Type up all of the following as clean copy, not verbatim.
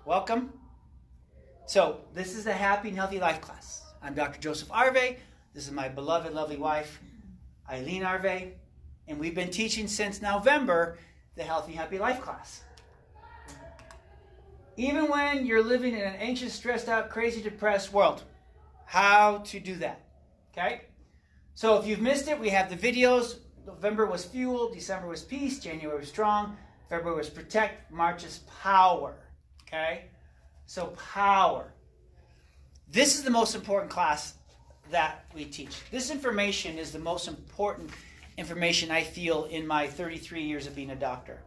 Welcome. So, this is the Happy and Healthy Life class. I'm Dr. Joseph Arve. This is my beloved, lovely wife, Eileen Arve. And we've been teaching since November the Healthy, Happy Life class. Even when you're living in an anxious, stressed out, crazy, depressed world, how to do that. Okay? So, if you've missed it, we have the videos. November was fuel, December was peace, January was strong, February was protect, March is power. Okay? So power. This is the most important class that we teach. This information is the most important information I feel in my 33 years of being a doctor.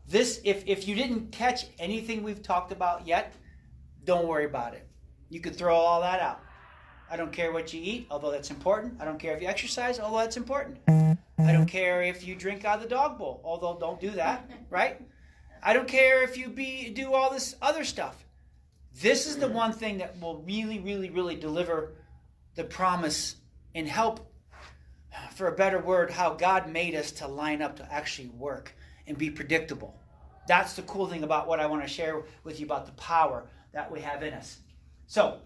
This, if you didn't catch anything we've talked about yet, don't worry about it. You could throw all that out. I don't care what you eat, although that's important. I don't care if you exercise, although that's important. I don't care if you drink out of the dog bowl, although don't do that, right? I don't care if you do all this other stuff. This is the one thing that will really, really, really deliver the promise and help, for a better word, how God made us to line up to actually work and be predictable. That's the cool thing about what I want to share with you about the power that we have in us. So,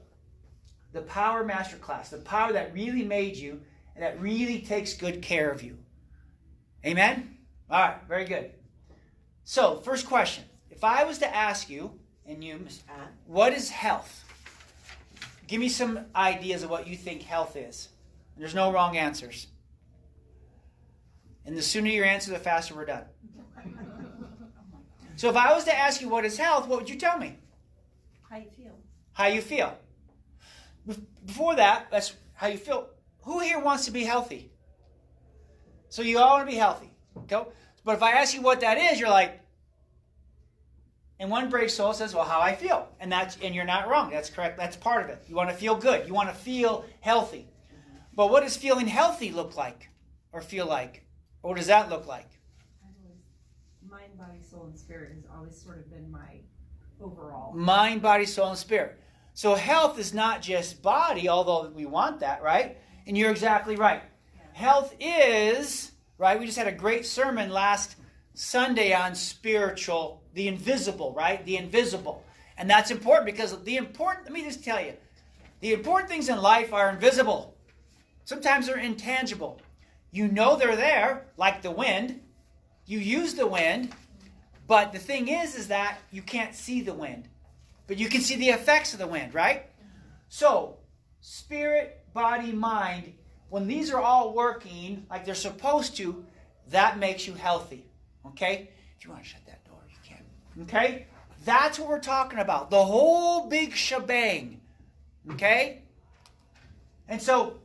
the Power Masterclass, the power that really made you and that really takes good care of you. Amen? All right, very good. So, first question. If I was to ask you, and you, Ms. Ann, what is health? Give me some ideas of what you think health is. There's no wrong answers. And the sooner you answer, the faster we're done. So if I was to ask you what is health, what would you tell me? How you feel. How you feel. Before that, that's how you feel. Who here wants to be healthy? So you all want to be healthy. Okay? But if I ask you what that is, you're like, and one brave soul says, well, how I feel. And you're not wrong. That's correct. That's part of it. You want to feel good. You want to feel healthy. But what does feeling healthy look like? Or feel like? Or what does that look like? Mind, body, soul, and spirit has always sort of been my overall. Mind, body, soul, and spirit. So health is not just body, although we want that, right? And you're exactly right. Health is, right? We just had a great sermon last Sunday on spiritual, the invisible, right? The invisible. And that's important because let me just tell you, the important things in life are invisible. Sometimes they're intangible. You know they're there, like the wind. You use the wind, but the thing is that you can't see the wind. But you can see the effects of the wind, right? So, spirit, body, mind, when these are all working like they're supposed to, that makes you healthy. Okay? If you want to shut that door, you can. Okay? That's what we're talking about. The whole big shebang. Okay? And so,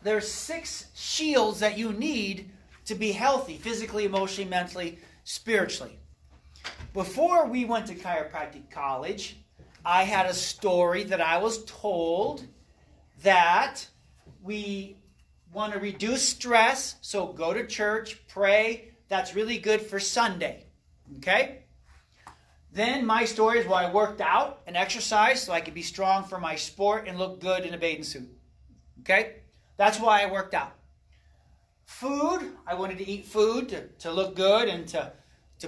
there's 6 shields that you need to be healthy, physically, emotionally, mentally, spiritually. Before we went to chiropractic college, I had a story that I was told that we want to reduce stress, so go to church, pray. That's really good for Sunday. Okay? Then my story is, well, I worked out and exercised so I could be strong for my sport and look good in a bathing suit. Okay? That's why I worked out. Food, I wanted to eat food to look good and to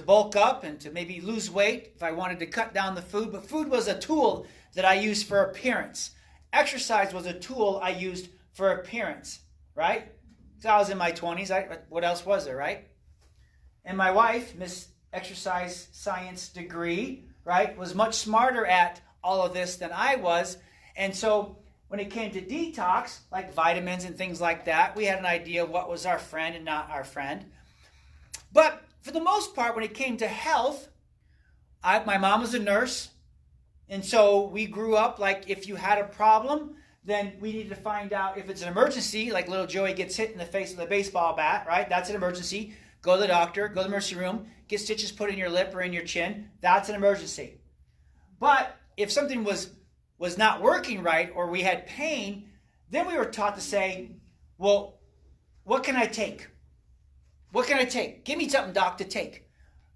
bulk up and to maybe lose weight if I wanted to cut down the food. But food was a tool that I used for appearance. Exercise was a tool I used for appearance, right? So I was in my 20s. What else was there, right? And my wife, Miss Exercise Science degree, right, was much smarter at all of this than I was. And so when it came to detox, like vitamins and things like that, we had an idea of what was our friend and not our friend. But for the most part, when it came to health, my mom was a nurse. And so we grew up like if you had a problem, then we needed to find out if it's an emergency, like little Joey gets hit in the face with a baseball bat, right? That's an emergency. Go to the doctor, go to the emergency room, get stitches put in your lip or in your chin. That's an emergency. But if something was not working right or we had pain, then we were taught to say, well, what can I take? What can I take? Give me something, doc, to take.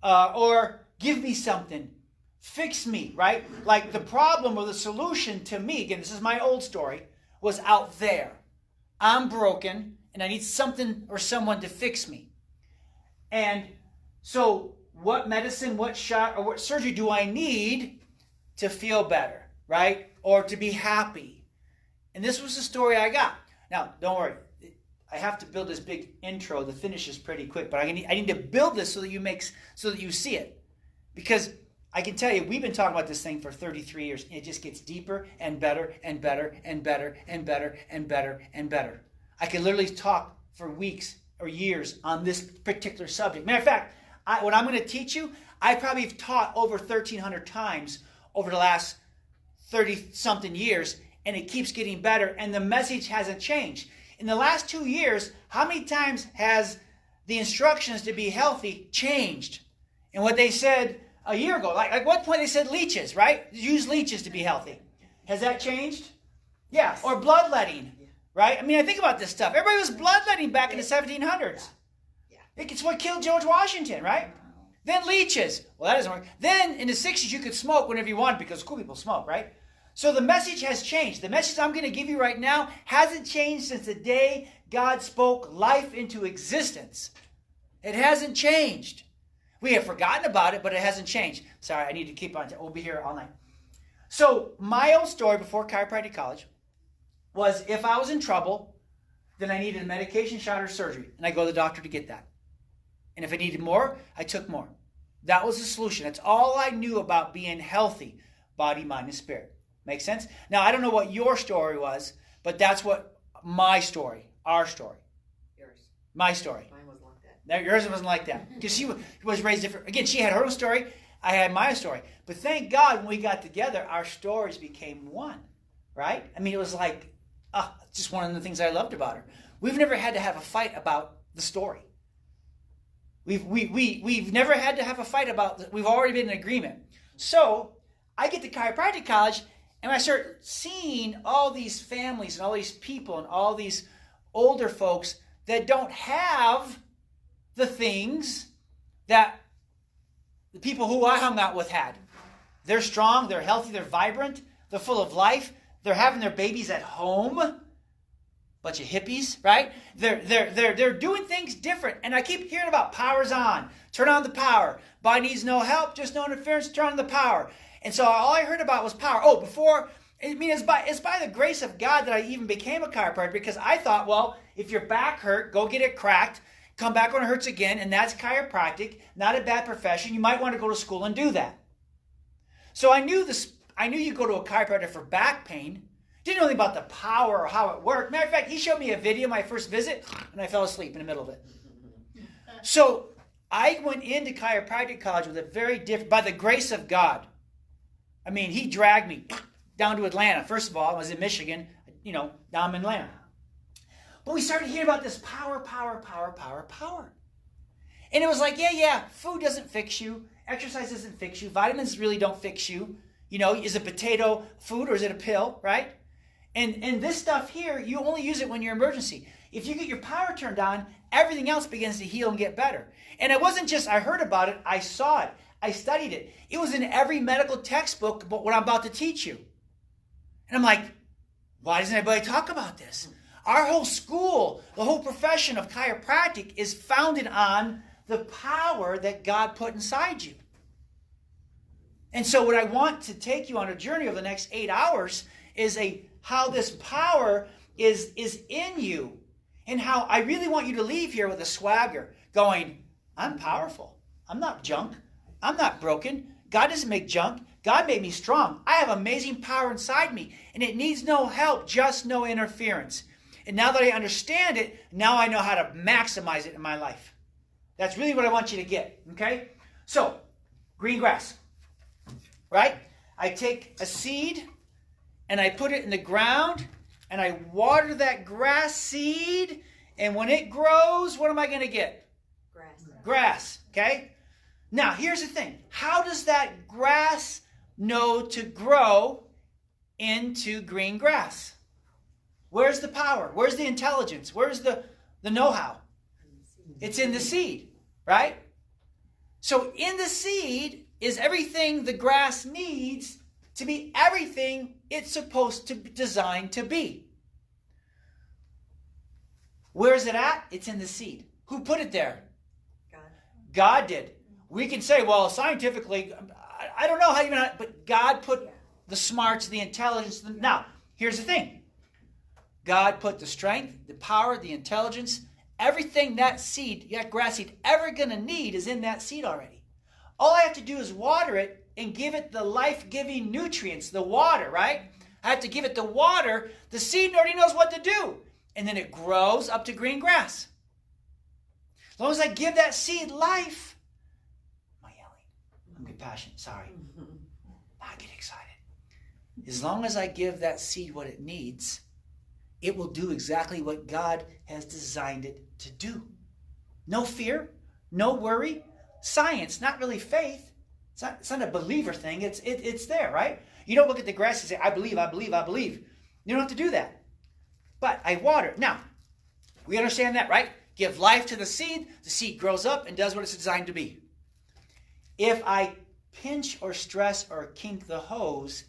Or give me something. Fix me, right? Like the problem or the solution to me, again, this is my old story, was out there. I'm broken and I need something or someone to fix me. And so what medicine, what shot, or what surgery do I need to feel better, right? Or to be happy. And this was the story I got. Now, don't worry. I have to build this big intro. The finish is pretty quick, but I need to build this so that you see it. Because I can tell you, we've been talking about this thing for 33 years, and it just gets deeper and better and better and better and better and better and better. I could literally talk for weeks or years on this particular subject. Matter of fact, what I'm going to teach you, I probably have taught over 1,300 times over the last 30-something years, and it keeps getting better, and the message hasn't changed. In the last 2 years, how many times has the instructions to be healthy changed? And what they said a year ago, like what point they said leeches, right? Use leeches to be healthy. Has that changed? Yeah. Or bloodletting, right? I mean, I think about this stuff. Everybody was bloodletting back in the 1700s. It's what killed George Washington, right? Then leeches. Well, that doesn't work. Then in the 60s, you could smoke whenever you wanted because cool people smoke, right? So the message has changed. The message I'm going to give you right now hasn't changed since the day God spoke life into existence. It hasn't changed. We have forgotten about it, but it hasn't changed. Sorry, I need to keep on. We'll be here all night. So my old story before chiropractic college was if I was in trouble, then I needed a medication shot or surgery, and I go to the doctor to get that. And if I needed more, I took more. That was the solution. That's all I knew about being healthy, body, mind, and spirit. Make sense? Now, I don't know what your story was, but that's what my story, our story. Yours. My story. Mine wasn't like that. Now, yours wasn't like that. Because she was raised different. Again, she had her own story. I had my story. But thank God when we got together, our stories became one. Right? I mean, it was like, just one of the things I loved about her. We've never had to have a fight about the story. We've never had to have a fight about, we've already been in agreement. So, I get to chiropractic college, and I start seeing all these families and all these people and all these older folks that don't have the things that the people who I hung out with had. They're strong, they're healthy, they're vibrant, they're full of life, they're having their babies at home. Bunch of hippies, right? They're doing things different. And I keep hearing about power's on. Turn on the power. Body needs no help, just no interference, turn on the power. And so all I heard about was power. It's by the grace of God that I even became a chiropractor, because I thought, well, if your back hurt, go get it cracked, come back when it hurts again, and that's chiropractic, not a bad profession. You might want to go to school and do that. So I knew you go to a chiropractor for back pain. Didn't know anything about the power or how it worked. Matter of fact, he showed me a video my first visit, and I fell asleep in the middle of it. So I went into chiropractic college with a very different, by the grace of God. I mean, he dragged me down to Atlanta. First of all, I was in Michigan, down in Atlanta. But we started hearing about this power. And it was like, food doesn't fix you. Exercise doesn't fix you. Vitamins really don't fix you. Is a potato food or is it a pill, right? And this stuff here, you only use it when you're emergency. If you get your power turned on, everything else begins to heal and get better. And it wasn't just I heard about it, I saw it. I studied it. It was in every medical textbook about what I'm about to teach you. And I'm like, why doesn't anybody talk about this? Our whole school, the whole profession of chiropractic is founded on the power that God put inside you. And so what I want to take you on a journey over the next 8 hours is how this power is in you, and how I really want you to leave here with a swagger going, I'm powerful. I'm not junk. I'm not broken. God doesn't make junk. God made me strong. I have amazing power inside me, and it needs no help, just no interference. And now that I understand it, now I know how to maximize it in my life. That's really what I want you to get, okay? So, green grass, right? I take a seed, and I put it in the ground, and I water that grass seed, and when it grows, what am I going to get? Grass, okay? Now, here's the thing. How does that grass know to grow into green grass? Where's the power? Where's the intelligence? Where's the know-how? It's in the seed, right? So in the seed is everything the grass needs to be everything it's supposed to be designed to be. Where is it at? It's in the seed. Who put it there? God did. We can say, well, scientifically, I don't know how you know, but God put the smarts, the intelligence. Now, here's the thing. God put the strength, the power, the intelligence, everything that seed, that grass seed, ever going to need is in that seed already. All I have to do is water it and give it the life-giving nutrients, the water, right? I have to give it the water. The seed already knows what to do. And then it grows up to green grass. As long as I give that seed life. Am I yelling? I'm compassionate. Sorry. I get excited. As long as I give that seed what it needs, it will do exactly what God has designed it to do. No fear, no worry. Science, not really faith. It's not a believer thing. It's there, right? You don't look at the grass and say, I believe, I believe, I believe. You don't have to do that. But I water. Now, we understand that, right? Give life to the seed grows up and does what it's designed to be. If I pinch or stress or kink the hose,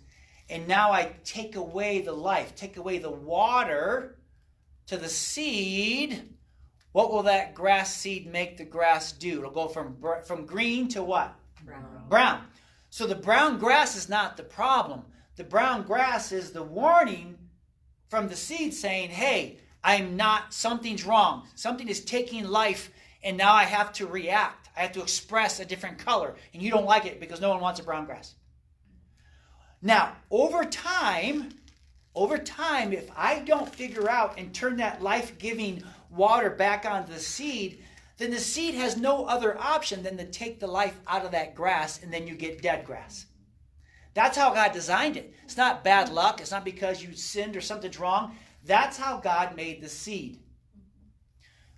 and now I take away the life, take away the water to the seed, what will that grass seed make the grass do? It'll go from green to what? Brown. So the brown grass is not the problem. The brown grass is the warning from the seed saying, hey, something's wrong. Something is taking life, and now I have to react. I have to express a different color, and you don't like it because no one wants a brown grass. Now, over time, if I don't figure out and turn that life-giving water back onto the seed, then the seed has no other option than to take the life out of that grass, and then you get dead grass. That's how God designed it. It's not bad luck. It's not because you sinned or something's wrong. That's how God made the seed.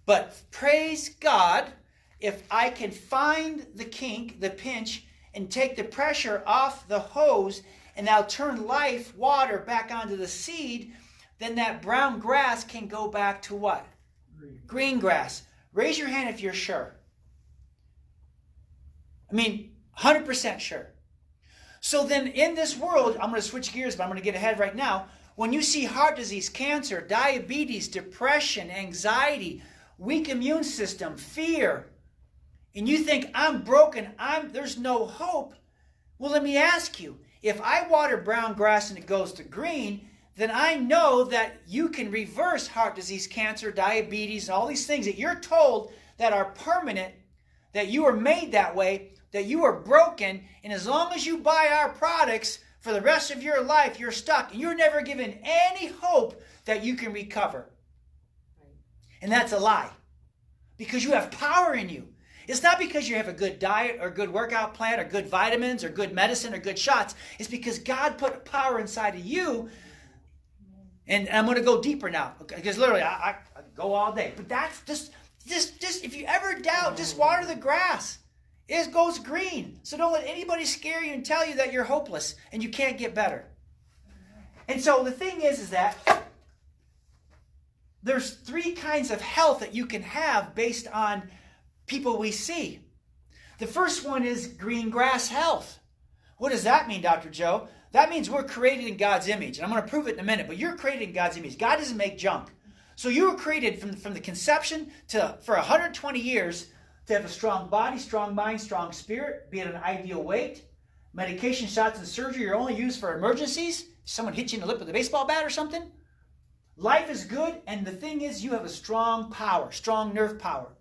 But praise God, if I can find the kink, the pinch, and take the pressure off the hose, and now turn life, water back onto the seed, then that brown grass can go back to what? Green grass. Raise your hand if you're sure. 100% sure. So then in this world, I'm going to switch gears, but I'm going to get ahead right now. When you see heart disease, cancer, diabetes, depression, anxiety, weak immune system, fear, and you think, I'm broken, there's no hope, well, let me ask you, if I water brown grass and it goes to green, then I know that you can reverse heart disease, cancer, diabetes, and all these things that you're told that are permanent, that you were made that way, that you are broken, and as long as you buy our products for the rest of your life, you're stuck, and you're never given any hope that you can recover. And that's a lie, because you have power in you. It's not because you have a good diet or good workout plan or good vitamins or good medicine or good shots. It's because God put power inside of you. And I'm going to go deeper now, because literally I go all day. But that's just if you ever doubt, just water the grass. It goes green. So don't let anybody scare you and tell you that you're hopeless and you can't get better. And so the thing is that there's three kinds of health that you can have based on people we see. The first one is green grass health. What does that mean, Dr. Joe? That means we're created in God's image. And I'm going to prove it in a minute, but you're created in God's image. God doesn't make junk. So you were created from the conception for 120 years to have a strong body, strong mind, strong spirit, be at an ideal weight. Medication, shots, and surgery are only used for emergencies. Someone hit you in the lip with a baseball bat or something. Life is good, and the thing is you have a strong power, strong nerve power.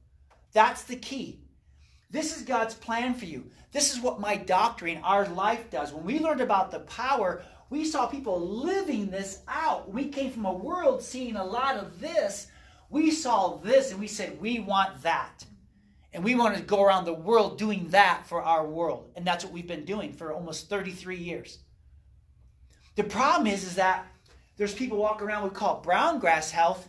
That's the key. This is God's plan for you. This is what my doctrine, our life does. When we learned about the power, we saw people living this out. We came from a world seeing a lot of this. We saw this and we said, we want that. And we want to go around the world doing that for our world. And that's what we've been doing for almost 33 years. The problem is that there's people walking around we call brown grass health.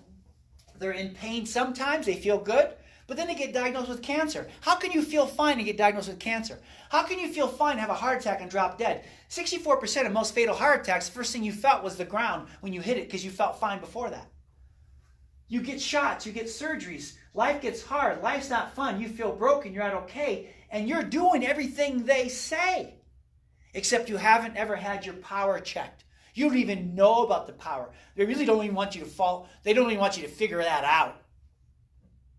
They're in pain sometimes. They feel good. But then they get diagnosed with cancer. How can you feel fine and get diagnosed with cancer? How can you feel fine, have a heart attack, and drop dead? 64% of most fatal heart attacks, the first thing you felt was the ground when you hit it because you felt fine before that. You get shots, you get surgeries. Life gets hard. Life's not fun. You feel broken. You're not okay. And you're doing everything they say. Except you haven't ever had your power checked. You don't even know about the power. They really don't even want you to fall. They don't even want you to figure that out.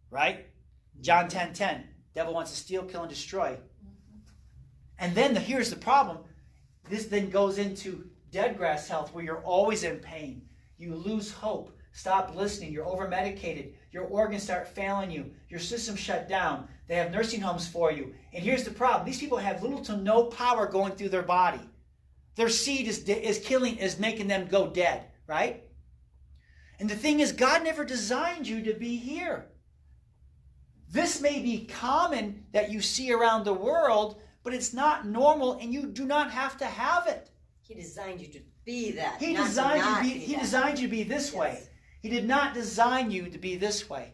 Right? John 10:10. Devil wants to steal, kill, and destroy. And then here's the problem. This then goes into dead grass health, where you're always in pain. You lose hope. Stop listening. You're over-medicated. Your organs start failing you. Your system shut down. They have nursing homes for you. And here's the problem. These people have little to no power going through their body. Their seed is making them go dead, right? And the thing is, God never designed you to be here. This may be common that you see around the world, but it's not normal, and you do not have to have it. He designed you to be that. He designed you to be this way. He did not design you to be this way.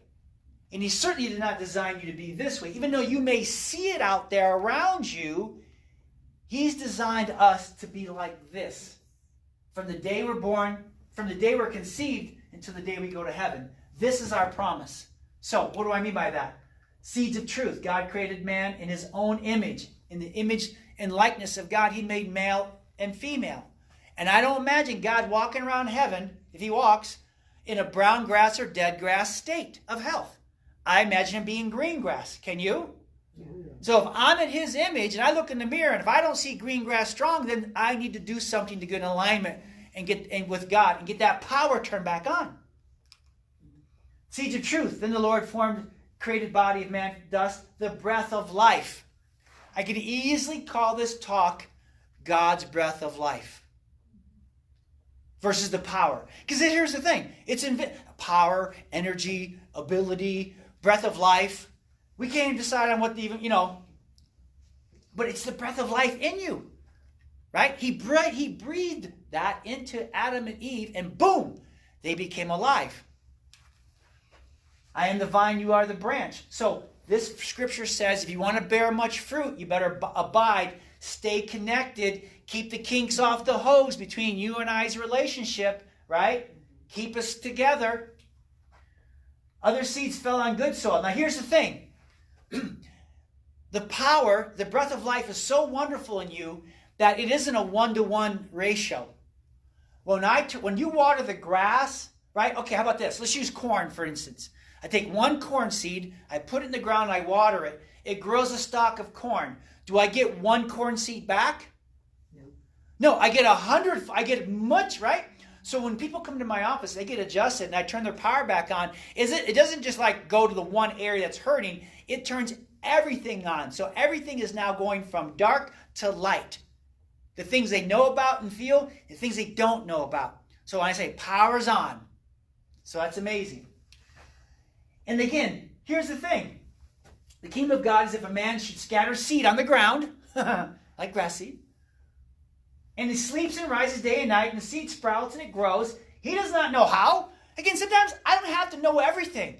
And he certainly did not design you to be this way. Even though you may see it out there around you, he's designed us to be like this. From the day we're born, from the day we're conceived, until the day we go to heaven. This is our promise. So, what do I mean by that? Seeds of truth. God created man in his own image. In the image and likeness of God, he made male and female. And I don't imagine God walking around heaven, if he walks, in a brown grass or dead grass state of health. I imagine him being green grass. Can you? So if I'm in his image and I look in the mirror, and if I don't see green grass strong, then I need to do something to get in alignment and get with God and get that power turned back on. Seeds of truth. Then the Lord formed, created body of man, dust, the breath of life. I could easily call this talk God's breath of life versus the power. Because here's the thing. It's power, energy, ability, breath of life. We can't even decide on what but it's the breath of life in you. Right? He breathed that into Adam and Eve, and boom, they became alive. I am the vine, you are the branch. So this scripture says if you want to bear much fruit, you better abide, stay connected, keep the kinks off the hose between you and I's relationship, right? Keep us together. Other seeds fell on good soil. Now here's the thing. The power, the breath of life is so wonderful in you that it isn't a 1-to-1 ratio. When you water the grass, right? Okay, how about this? Let's use corn, for instance. I take one corn seed, I put it in the ground, I water it. It grows a stalk of corn. Do I get one corn seed back? No, I get 100. I get much, right? So when people come to my office, they get adjusted and I turn their power back on. It doesn't just like go to the one area that's hurting. It turns everything on. So everything is now going from dark to light. The things they know about and feel, the things they don't know about. So when I say power's on, so that's amazing. And again, here's the thing. The kingdom of God is if a man should scatter seed on the ground, like grass seed, and he sleeps and rises day and night, and the seed sprouts and it grows. He does not know how. Again, sometimes I don't have to know everything.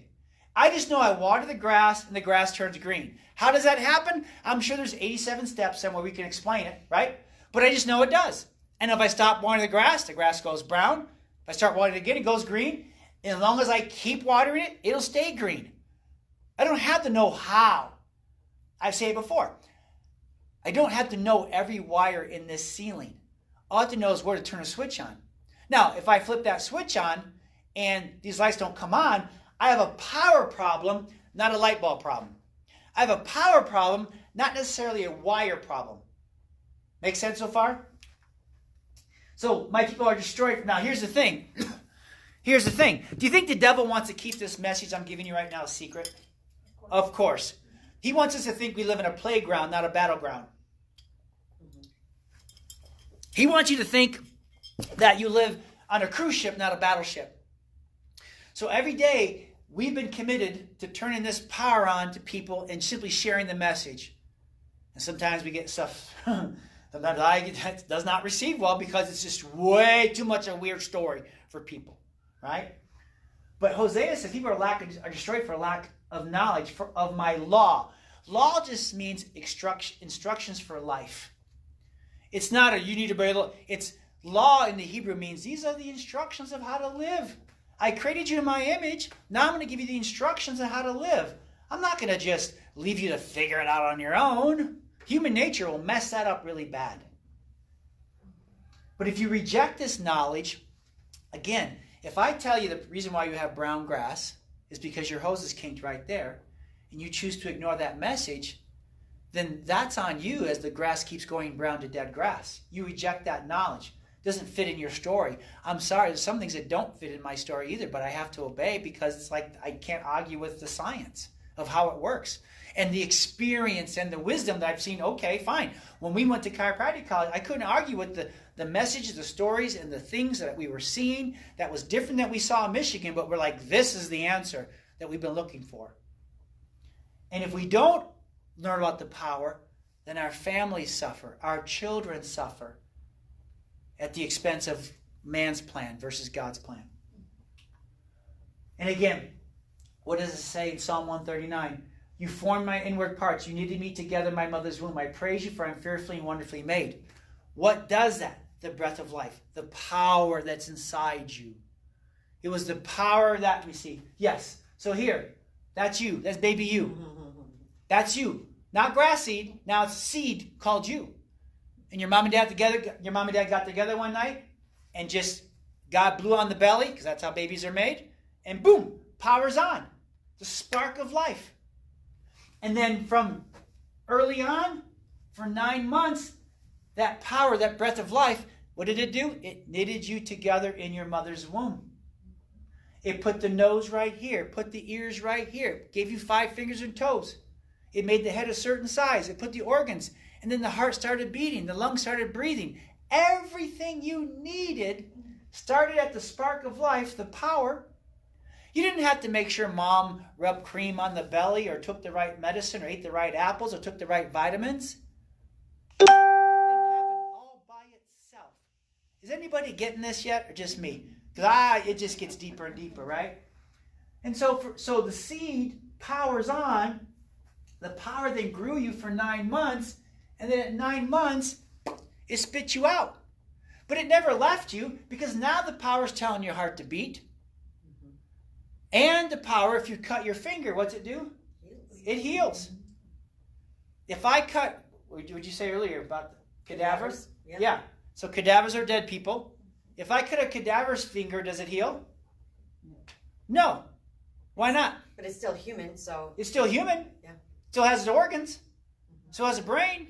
I just know I water the grass and the grass turns green. How does that happen? I'm sure there's 87 steps somewhere we can explain it, right? But I just know it does. And if I stop watering the grass goes brown. If I start watering it again, it goes green. And as long as I keep watering it, it'll stay green. I don't have to know how. I've said it before. I don't have to know every wire in this ceiling. All I have to know is where to turn a switch on. Now, if I flip that switch on and these lights don't come on, I have a power problem, not a light bulb problem. I have a power problem, not necessarily a wire problem. Make sense so far? So my people are destroyed. Now, here's the thing. Here's the thing. Do you think the devil wants to keep this message I'm giving you right now a secret? Of course. He wants us to think we live in a playground, not a battleground. He wants you to think that you live on a cruise ship, not a battleship. So every day, we've been committed to turning this power on to people and simply sharing the message. And sometimes we get stuff sometimes that does not receive well because it's just way too much a weird story for people, right? But Hosea says people are destroyed for lack of knowledge of my law. Law just means instructions for life. It's not you need to obey law. It's law in the Hebrew means these are the instructions of how to live. I created you in my image. Now I'm going to give you the instructions on how to live. I'm not going to just leave you to figure it out on your own. Human nature will mess that up really bad. But if you reject this knowledge, again, if I tell you the reason why you have brown grass is because your hose is kinked right there, and you choose to ignore that message, then that's on you as the grass keeps going brown to dead grass. You reject that knowledge. It doesn't fit in your story. I'm sorry, there's some things that don't fit in my story either, but I have to obey because it's like I can't argue with the science of how it works. And the experience and the wisdom that I've seen, okay, fine. When we went to chiropractic college, I couldn't argue with the messages, the stories, and the things that we were seeing that was different than we saw in Michigan, but we're like, this is the answer that we've been looking for. And if we don't learn about the power, then our families suffer, our children suffer at the expense of man's plan versus God's plan. And again, what does it say in Psalm 139? You formed my inward parts. You knitted me together in my mother's womb. I praise you, for I am fearfully and wonderfully made. What does that? The breath of life. The power that's inside you. It was the power that we see. Yes. So here, that's you. That's baby you. That's you. Not grass seed. Now it's seed called you. And your mom and dad got together one night and just God blew on the belly, because that's how babies are made. And boom, power's on. The spark of life. And then from early on, for 9 months, that power, that breath of life, what did it do? It knitted you together in your mother's womb. It put the nose right here, put the ears right here, gave you 5 fingers and toes. It made the head a certain size. It put the organs, and then the heart started beating, the lungs started breathing. Everything you needed started at the spark of life, the power. You didn't have to make sure mom rubbed cream on the belly or took the right medicine or ate the right apples or took the right vitamins. Everything happened all by itself. Is anybody getting this yet or just me? Because it just gets deeper and deeper, right? And so the seed powers on. The power then grew you for 9 months. And then at 9 months, it spit you out. But it never left you, because now the power is telling your heart to beat. And the power, if you cut your finger, what's it do? It heals. If I cut, what did you say earlier about cadavers? Yeah. So cadavers are dead people. If I cut a cadaver's finger, does it heal? No. Why not? But it's still human, so. It's still human. Yeah. Still has its organs. Still has a brain.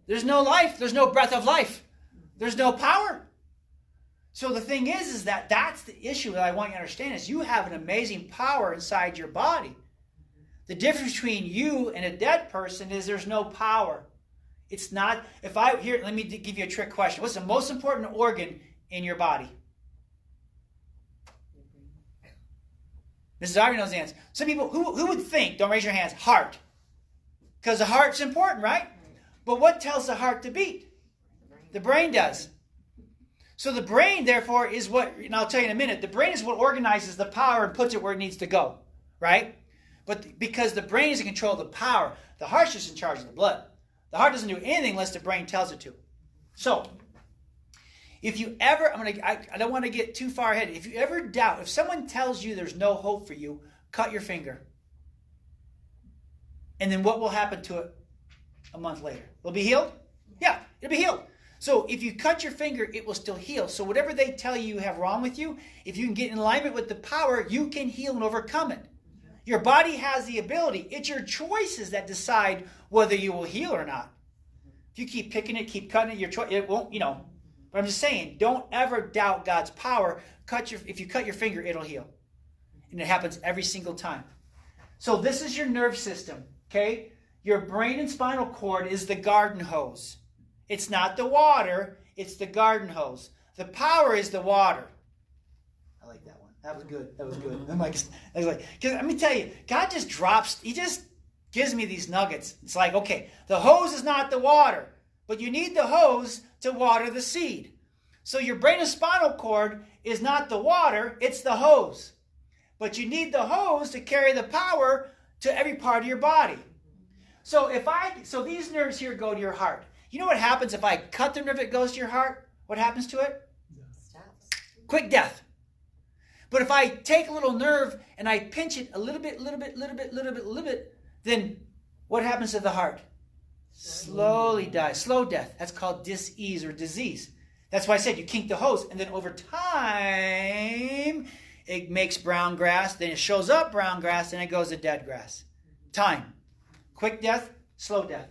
There's no life. There's no breath of life. There's no power. So the thing is that's the issue that I want you to understand is you have an amazing power inside your body. The difference between you and a dead person is there's no power. It's not, let me give you a trick question. What's the most important organ in your body? Mrs. Ari knows the answer. Some people, who would think, don't raise your hands, heart. Because the heart's important, right? But what tells the heart to beat? The brain does. So the brain, therefore, is what, and I'll tell you in a minute, the brain is what organizes the power and puts it where it needs to go, right? But because the brain is in control of the power, the heart's just in charge of the blood. The heart doesn't do anything unless the brain tells it to. So, if you ever, I don't want to get too far ahead. If you ever doubt, if someone tells you there's no hope for you, cut your finger. And then what will happen to it a month later? Will it be healed? Yeah, it'll be healed. So if you cut your finger, it will still heal. So whatever they tell you have wrong with you, if you can get in alignment with the power, you can heal and overcome it. Your body has the ability. It's your choices that decide whether you will heal or not. If you keep picking it, keep cutting it, your choice, it won't, But I'm just saying, don't ever doubt God's power. If you cut your finger, it'll heal. And it happens every single time. So this is your nerve system, okay? Your brain and spinal cord is the garden hose. It's not the water, it's the garden hose. The power is the water. I like that one. That was good. I'm like, let me tell you, God just He just gives me these nuggets. It's like, okay, the hose is not the water, but you need the hose to water the seed. So your brain and spinal cord is not the water, it's the hose. But you need the hose to carry the power to every part of your body. So these nerves here go to your heart. You know what happens if I cut the nerve that goes to your heart? What happens to it? Stops. Quick death. But if I take a little nerve and I pinch it a little bit, then what happens to the heart? Slowly dies. Slow death. That's called dis-ease or disease. That's why I said you kink the hose, and then over time, it makes brown grass, then it shows up brown grass, and it goes to dead grass. Time. Quick death, slow death.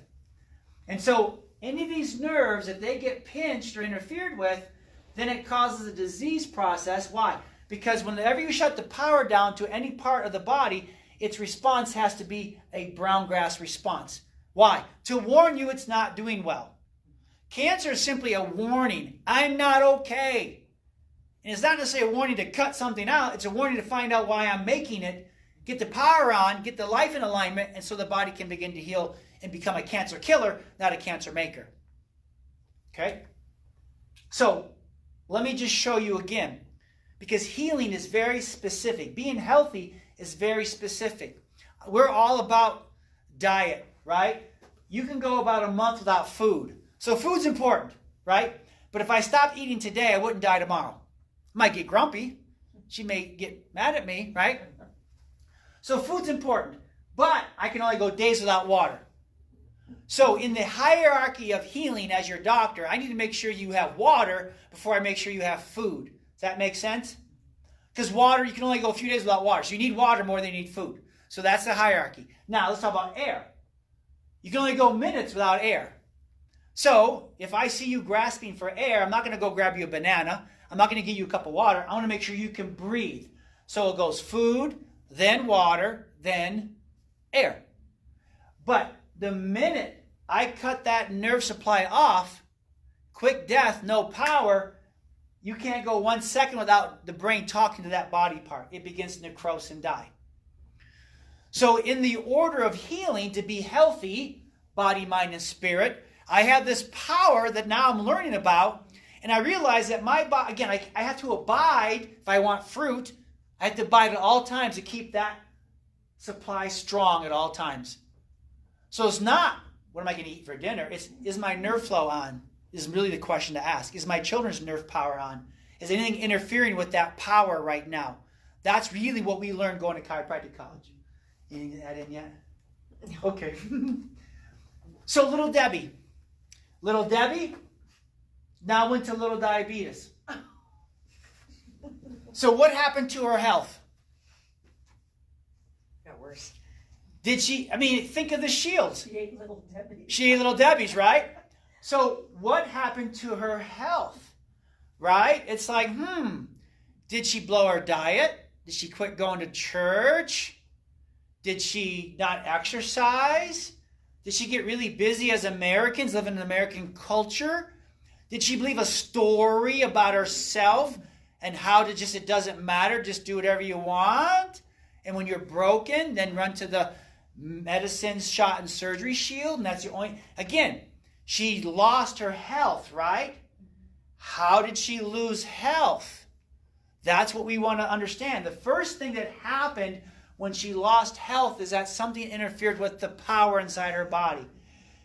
And so any of these nerves, if they get pinched or interfered with, then it causes a disease process. Why? Because whenever you shut the power down to any part of the body, its response has to be a brown grass response. Why? To warn you it's not doing well. Cancer is simply a warning. I'm not okay. And it's not necessarily a warning to cut something out. It's a warning to find out why I'm making it, get the power on, get the life in alignment, and so the body can begin to heal and become a cancer killer, not a cancer maker. Okay? So, let me just show you again. Because healing is very specific. Being healthy is very specific. We're all about diet, right? You can go about a month without food. So food's important, right? But if I stopped eating today, I wouldn't die tomorrow. I might get grumpy. She may get mad at me, right? So food's important. But I can only go days without water. So in the hierarchy of healing as your doctor, I need to make sure you have water before I make sure you have food. Does that make sense? Because water, you can only go a few days without water. So you need water more than you need food. So that's the hierarchy. Now let's talk about air. You can only go minutes without air. So if I see you grasping for air, I'm not going to go grab you a banana. I'm not going to give you a cup of water. I want to make sure you can breathe. So it goes food, then water, then air. But the minute I cut that nerve supply off, quick death, no power, you can't go 1 second without the brain talking to that body part. It begins to necrose and die. So in the order of healing, to be healthy, body, mind, and spirit, I have this power that now I'm learning about, and I realize that my body, again, I have to abide. If I want fruit, I have to abide at all times to keep that supply strong at all times. So it's not, what am I going to eat for dinner? It's, is my nerve flow on? Is really the question to ask. Is my children's nerve power on? Is anything interfering with that power right now? That's really what we learned going to chiropractic college. Anything to add in yet? Okay. So little Debbie. Little Debbie now went to little diabetes. So what happened to her health? Got worse. Did she, think of the shields. She ate little Debbie. She ate little Debbie's, right? So what happened to her health, right? It's like, did she blow her diet? Did she quit going to church? Did she not exercise? Did she get really busy as Americans, live in an American culture? Did she believe a story about herself and how to just, it doesn't matter, just do whatever you want? And when you're broken, then run to the medicine, shot, and surgery shield, and that's the only, again, she lost her health, right? How did she lose health? That's what we want to understand. The first thing that happened when she lost health is that something interfered with the power inside her body.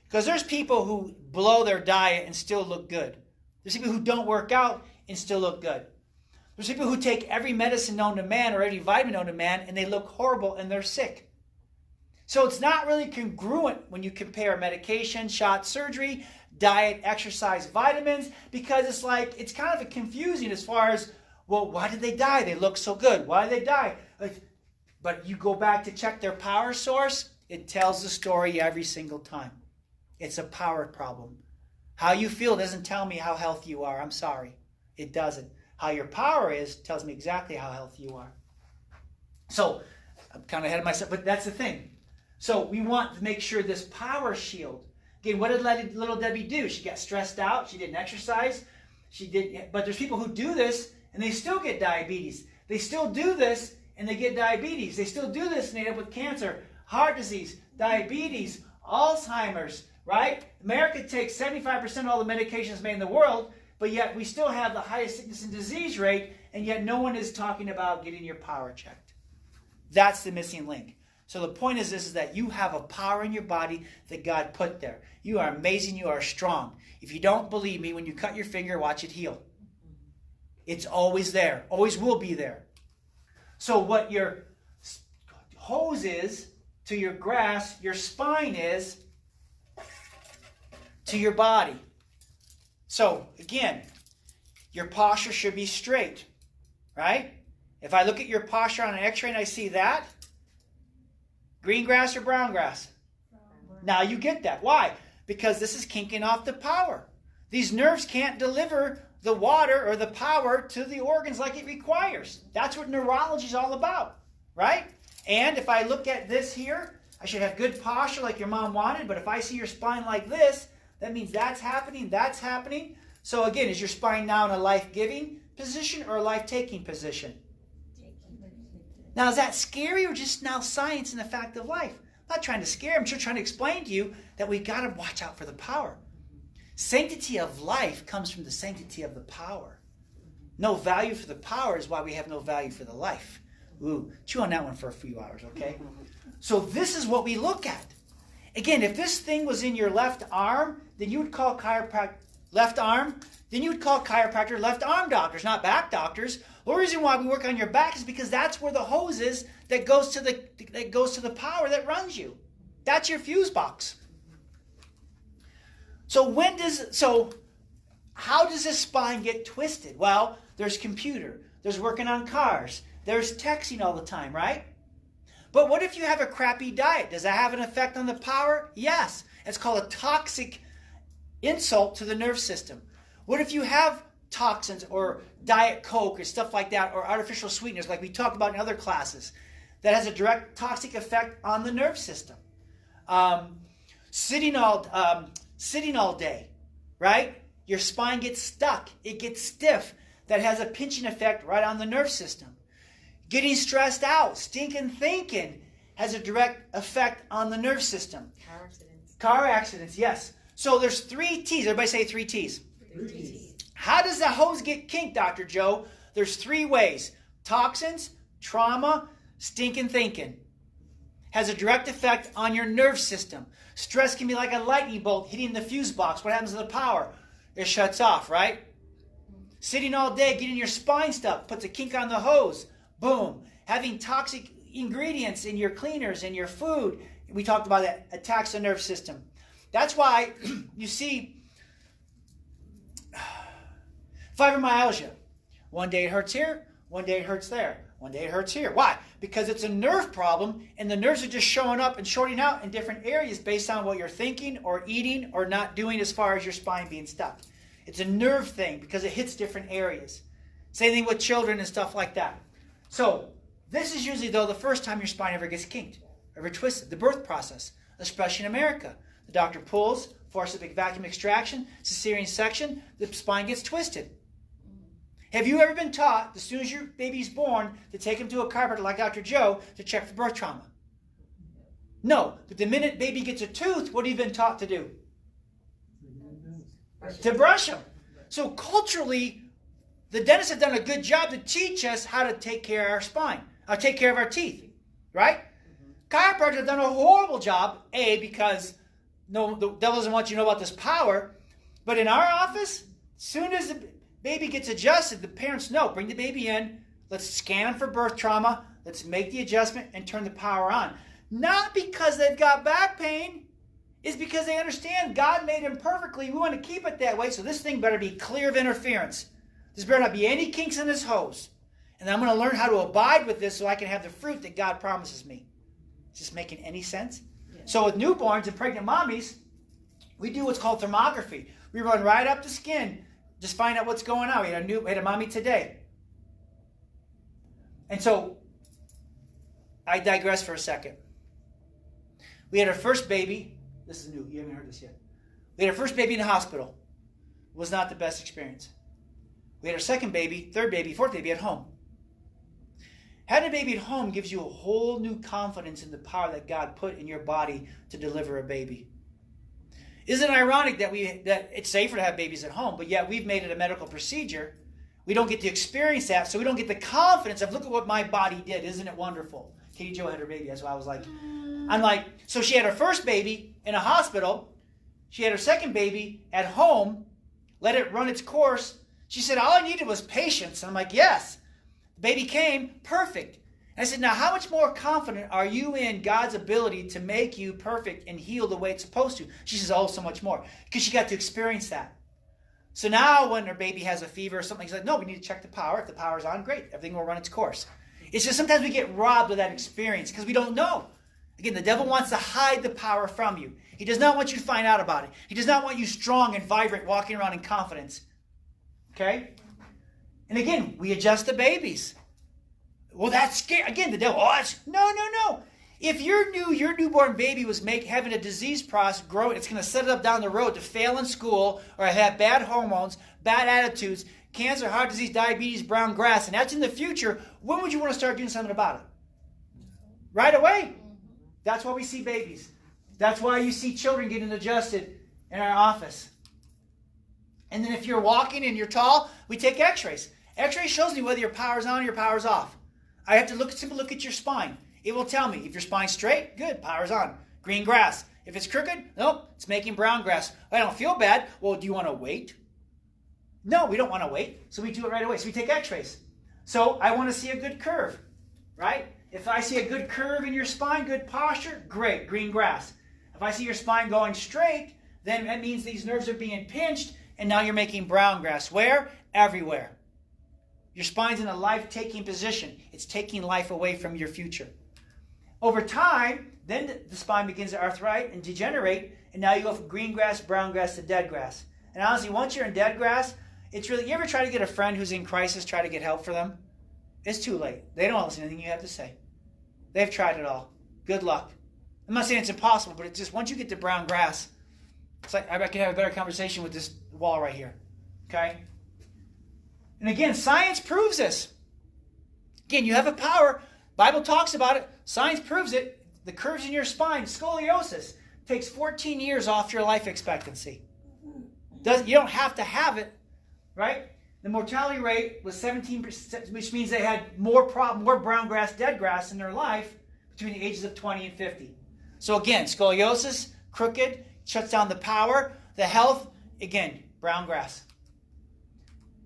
Because there's people who blow their diet and still look good. There's people who don't work out and still look good. There's people who take every medicine known to man or every vitamin known to man and they look horrible and they're sick. So it's not really congruent when you compare medication, shot, surgery, diet, exercise, vitamins, because it's kind of confusing as far as, well, why did they die? They look so good. Why did they die? But you go back to check their power source, it tells the story every single time. It's a power problem. How you feel doesn't tell me how healthy you are. I'm sorry. It doesn't. How your power is tells me exactly how healthy you are. So I'm kind of ahead of myself, but that's the thing. So we want to make sure this power shield. Again, what did little Debbie do? She got stressed out. She didn't exercise. But there's people who do this and they still get diabetes. They still do this and they get diabetes. They still do this and they end up with cancer, heart disease, diabetes, Alzheimer's, right? America takes 75% of all the medications made in the world, but yet we still have the highest sickness and disease rate, and yet no one is talking about getting your power checked. That's the missing link. So the point is this, is that you have a power in your body that God put there. You are amazing. You are strong. If you don't believe me, when you cut your finger, watch it heal. It's always there. Always will be there. So what your hose is to your grass, your spine is to your body. So again, your posture should be straight, right? If I look at your posture on an x-ray and I see that, green grass or brown grass? Now you get that. Why? Because this is kinking off the power. These nerves can't deliver the water or the power to the organs like it requires. That's what neurology is all about, right? And if I look at this here, I should have good posture like your mom wanted, but if I see your spine like this, that means that's happening, that's happening. So again, is your spine now in a life-giving position or a life-taking position? Now, is that scary or just now science and the fact of life? I'm not trying to scare. I'm just trying to explain to you that we got to watch out for the power. Sanctity of life comes from the sanctity of the power. No value for the power is why we have no value for the life. Ooh, chew on that one for a few hours, okay? So this is what we look at. Again, if this thing was in your left arm, then you would call chiropractor left arm. Then you would call chiropractor left arm doctors, not back doctors. The reason why we work on your back is because that's where the hose is that goes to the power that runs you. That's your fuse box. So how does this spine get twisted? Well, there's computer, there's working on cars, there's texting all the time, right? But what if you have a crappy diet? Does that have an effect on the power? Yes. It's called a toxic insult to the nerve system. What if you have toxins or Diet Coke or stuff like that, or artificial sweeteners like we talked about in other classes, that has a direct toxic effect on the nerve system? Sitting all day, right? Your spine gets stuck. It gets stiff. That has a pinching effect right on the nerve system. Getting stressed out, stinking thinking, has a direct effect on the nerve system. Car accidents. Car accidents, yes. So there's 3 T's. Everybody say 3 T's. 3 T's. How does the hose get kinked, Dr. Joe? There's 3 ways. Toxins, trauma, stinking thinking. Has a direct effect on your nerve system. Stress can be like a lightning bolt hitting the fuse box. What happens to the power? It shuts off, right? Sitting all day, getting your spine stuck, puts a kink on the hose. Boom. Having toxic ingredients in your cleaners and your food. We talked about that. Attacks the nerve system. That's why you see fibromyalgia. One day it hurts here, one day it hurts there, one day it hurts here. Why? Because it's a nerve problem, and the nerves are just showing up and shorting out in different areas based on what you're thinking or eating or not doing as far as your spine being stuck. It's a nerve thing because it hits different areas. Same thing with children and stuff like that. So this is usually, though, the first time your spine ever gets kinked, ever twisted, the birth process, especially in America. The doctor pulls, forceps vacuum extraction, cesarean section, the spine gets twisted. Have you ever been taught, as soon as your baby's born, to take him to a chiropractor like Dr. Joe to check for birth trauma? No. But the minute baby gets a tooth, what have you been taught to do? To brush them. So culturally, the dentists have done a good job to teach us how to take care of our spine, take care of our teeth, right? Chiropractors have done a horrible job, because no, the devil doesn't want you to know about this power. But in our office, as soon as the baby gets adjusted, the parents know, bring the baby in, let's scan them for birth trauma, let's make the adjustment and turn the power on. Not because they've got back pain, it's because they understand God made him perfectly. We want to keep it that way, so this thing better be clear of interference. There's better not be any kinks in this hose. And I'm going to learn how to abide with this so I can have the fruit that God promises me. Is this making any sense? Yeah. So with newborns and pregnant mommies, we do what's called thermography. We run right up the skin, just find out what's going on. We had a mommy today. And so, I digress for a second. We had our first baby. This is new. You haven't heard this yet. We had our first baby in the hospital. It was not the best experience. We had our second baby, third baby, fourth baby at home. Having a baby at home gives you a whole new confidence in the power that God put in your body to deliver a baby. Isn't it ironic that it's safer to have babies at home, but yet we've made it a medical procedure? We don't get to experience that, so we don't get the confidence of, look at what my body did. Isn't it wonderful? Katie Jo had her baby. That's why I was like, so she had her first baby in a hospital. She had her second baby at home, let it run its course. She said, all I needed was patience. And I'm like, yes. The baby came, perfect. And I said, now how much more confident are you in God's ability to make you perfect and heal the way it's supposed to? She says, oh, so much more. Because she got to experience that. So now when her baby has a fever or something, she's like, no, we need to check the power. If the power's on, great. Everything will run its course. It's just sometimes we get robbed of that experience because we don't know. Again, the devil wants to hide the power from you. He does not want you to find out about it. He does not want you strong and vibrant, walking around in confidence. Okay? And again, we adjust the babies. Well, that's scary. Again, the devil, no. If your newborn baby was having a disease process growing, it's going to set it up down the road to fail in school or have bad hormones, bad attitudes, cancer, heart disease, diabetes, brown grass, and that's in the future, when would you want to start doing something about it? Right away. That's why we see babies. That's why you see children getting adjusted in our office. And then if you're walking and you're tall, we take x-rays. X-ray shows me whether your power's on or your power's off. I have to simply look at your spine. It will tell me if your spine's straight, good, power's on. Green grass. If it's crooked, nope, it's making brown grass. I don't feel bad. Well, do you want to wait? No, we don't want to wait. So we do it right away. So we take x-rays. So I want to see a good curve, right? If I see a good curve in your spine, good posture, great, green grass. If I see your spine going straight, then that means these nerves are being pinched, and now you're making brown grass. Where? Everywhere. Your spine's in a life-taking position. It's taking life away from your future. Over time, then the spine begins to arthritis and degenerate, and now you go from green grass, brown grass to dead grass. And honestly, once you're in dead grass, it's really, you ever try to get a friend who's in crisis, try to get help for them? It's too late. They don't listen to anything you have to say. They've tried it all. Good luck. I'm not saying it's impossible, but it's just once you get to brown grass, it's like I can have a better conversation with this wall right here. Okay? And again, science proves this. Again, you have a power. Bible talks about it. Science proves it. The curves in your spine, scoliosis, takes 14 years off your life expectancy. You don't have to have it, right? The mortality rate was 17%, which means they had more brown grass, dead grass in their life between the ages of 20 and 50. So again, scoliosis, crooked, shuts down the power, the health, again, brown grass.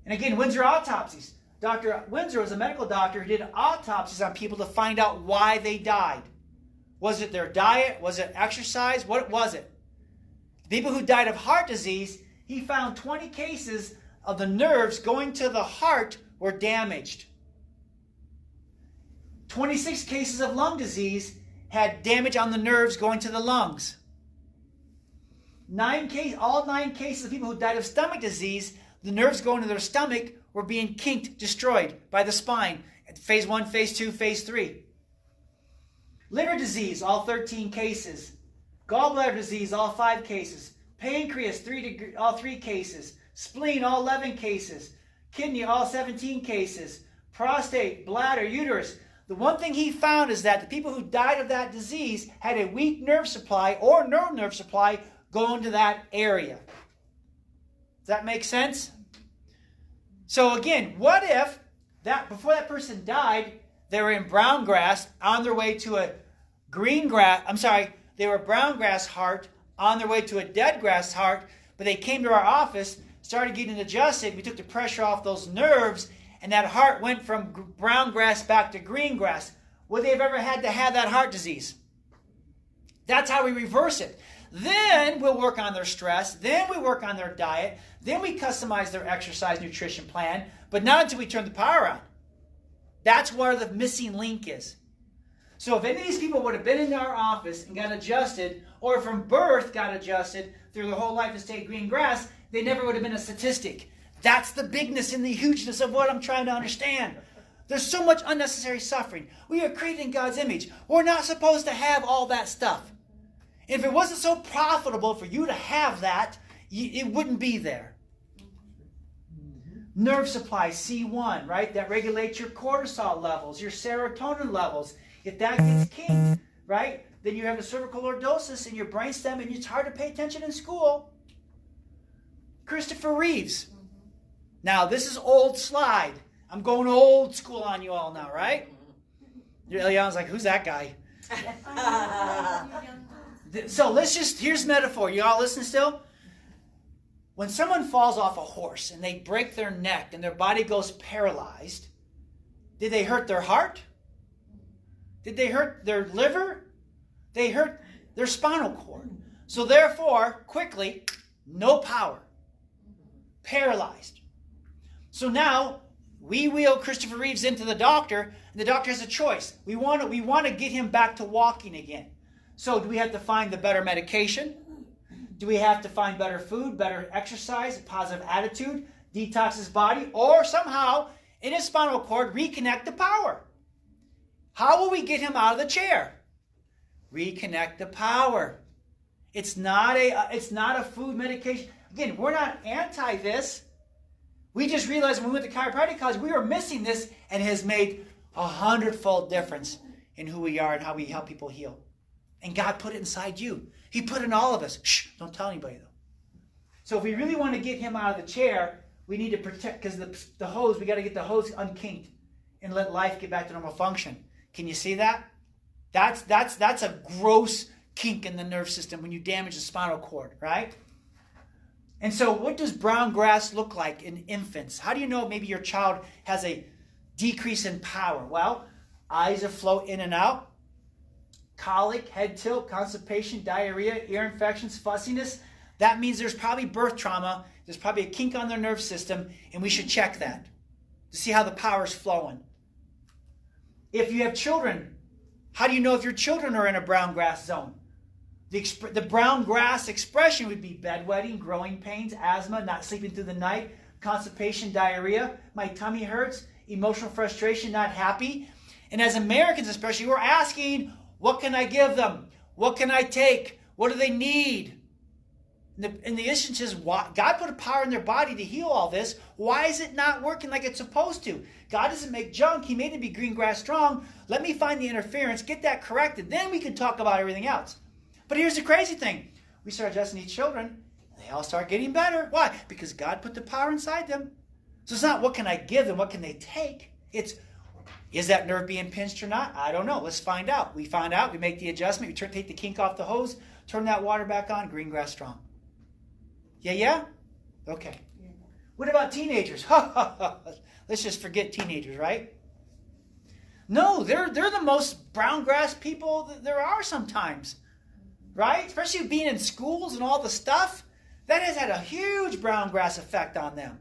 And again, Windsor autopsies. Dr. Windsor was a medical doctor who did autopsies on people to find out why they died. Was it their diet? Was it exercise? What was it? The people who died of heart disease, he found 20 cases of the nerves going to the heart were damaged. 26 cases of lung disease had damage on the nerves going to the lungs. All 9 cases of people who died of stomach disease, the nerves going to their stomach were being kinked, destroyed by the spine. Phase 1, phase 2, phase 3. Liver disease, all 13 cases. Gallbladder disease, all 5 cases. Pancreas, all 3 cases. Spleen, all 11 cases. Kidney, all 17 cases. Prostate, bladder, uterus. The one thing he found is that the people who died of that disease had a weak nerve supply or neural nerve supply going to that area. Does that make sense? So again, what if before that person died, they were in brown grass on their way to a they were brown grass heart on their way to a dead grass heart, but they came to our office, started getting adjusted, we took the pressure off those nerves, and that heart went from brown grass back to green grass. Would they have ever had to have that heart disease? That's how we reverse it. Then we'll work on their stress. Then we work on their diet. Then we customize their exercise nutrition plan, but not until we turn the power on. That's where the missing link is. So if any of these people would have been in our office and got adjusted, or from birth got adjusted through their whole life to stay green grass, they never would have been a statistic. That's the bigness and the hugeness of what I'm trying to understand. There's so much unnecessary suffering. We are created in God's image. We're not supposed to have all that stuff. If it wasn't so profitable for you to have that, it wouldn't be there. Nerve supply, C1, right? That regulates your cortisol levels, your serotonin levels. If that gets kinked, right, then you have a cervical lordosis in your brainstem and it's hard to pay attention in school. Christopher Reeves. Now, this is old slide. I'm going old school on you all now, right? Eliana's like, who's that guy? So here's metaphor. You all listen still? When someone falls off a horse and they break their neck and their body goes paralyzed, did they hurt their heart? Did they hurt their liver? They hurt their spinal cord. So therefore, quickly, no power. Paralyzed. So now, we wheel Christopher Reeves into the doctor, and the doctor has a choice. We want to get him back to walking again. So do we have to find the better medication? Do we have to find better food, better exercise, a positive attitude, detox his body, or somehow in his spinal cord reconnect the power? How will we get him out of the chair? Reconnect the power. It's not a food medication. Again, we're not anti this. We just realized when we went to chiropractic college, we were missing this, and it has made 100-fold difference in who we are and how we help people heal. And God put it inside you. He put it in all of us. Shh, don't tell anybody though. So if we really want to get him out of the chair, we need to protect, because the hose, we got to get the hose unkinked and let life get back to normal function. Can you see that? That's a gross kink in the nerve system when you damage the spinal cord, right? And so what does brown grass look like in infants? How do you know maybe your child has a decrease in power? Well, eyes that flow in and out, colic, head tilt, constipation, diarrhea, ear infections, fussiness. That means there's probably birth trauma. There's probably a kink on their nerve system, and we should check that to see how the power is flowing. If you have children, how do you know if your children are in a brown grass zone? The brown grass expression would be bedwetting, growing pains, asthma, not sleeping through the night, constipation, diarrhea, my tummy hurts, emotional frustration, not happy. And as Americans especially, we're asking, what can I give them? What can I take? What do they need? And the issue is, why? God put a power in their body to heal all this. Why is it not working like it's supposed to? God doesn't make junk. He made it be green grass strong. Let me find the interference, get that corrected. Then we can talk about everything else. But here's the crazy thing. We start adjusting these children, and they all start getting better. Why? Because God put the power inside them. So it's not what can I give them, what can they take? It's, is that nerve being pinched or not? I don't know. Let's find out. We find out. We make the adjustment. We take the kink off the hose, turn that water back on, green grass strong. Yeah? Okay. What about teenagers? Let's just forget teenagers, right? No, they're the most brown grass people that there are sometimes. Right? Especially being in schools and all the stuff. That has had a huge brown grass effect on them.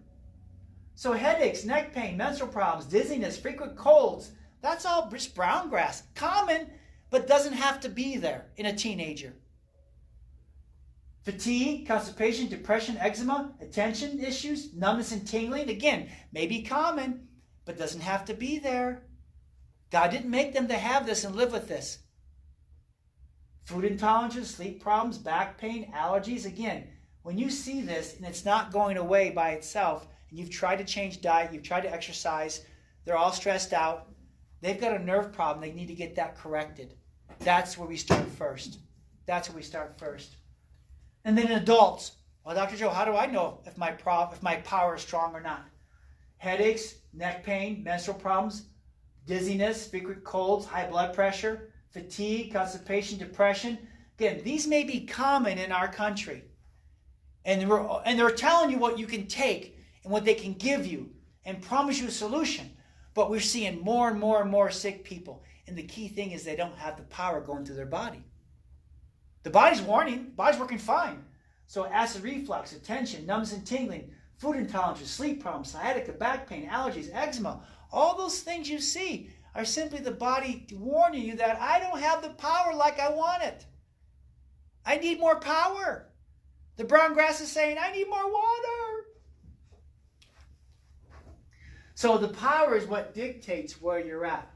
So headaches, neck pain, menstrual problems, dizziness, frequent colds, that's all just brown grass. Common, but doesn't have to be there in a teenager. Fatigue, constipation, depression, eczema, attention issues, numbness and tingling. Again, may be common, but doesn't have to be there. God didn't make them to have this and live with this. Food intolerances, sleep problems, back pain, allergies. Again, when you see this and it's not going away by itself, and you've tried to change diet, you've tried to exercise, they're all stressed out, they've got a nerve problem, they need to get that corrected. That's where we start first. And then in adults, well, Dr. Joe, how do I know if my power is strong or not? Headaches, neck pain, menstrual problems, dizziness, frequent colds, high blood pressure, fatigue, constipation, depression. Again, these may be common in our country. And they're telling you what you can take and what they can give you and promise you a solution. But we're seeing more and more and more sick people. And the key thing is they don't have the power going through their body. The body's warning, body's working fine. So acid reflux, attention, numbness and tingling, food intolerances, sleep problems, sciatica, back pain, allergies, eczema, all those things you see are simply the body warning you that I don't have the power like I want it. I need more power. The brown grass is saying, I need more water. So the power is what dictates where you're at.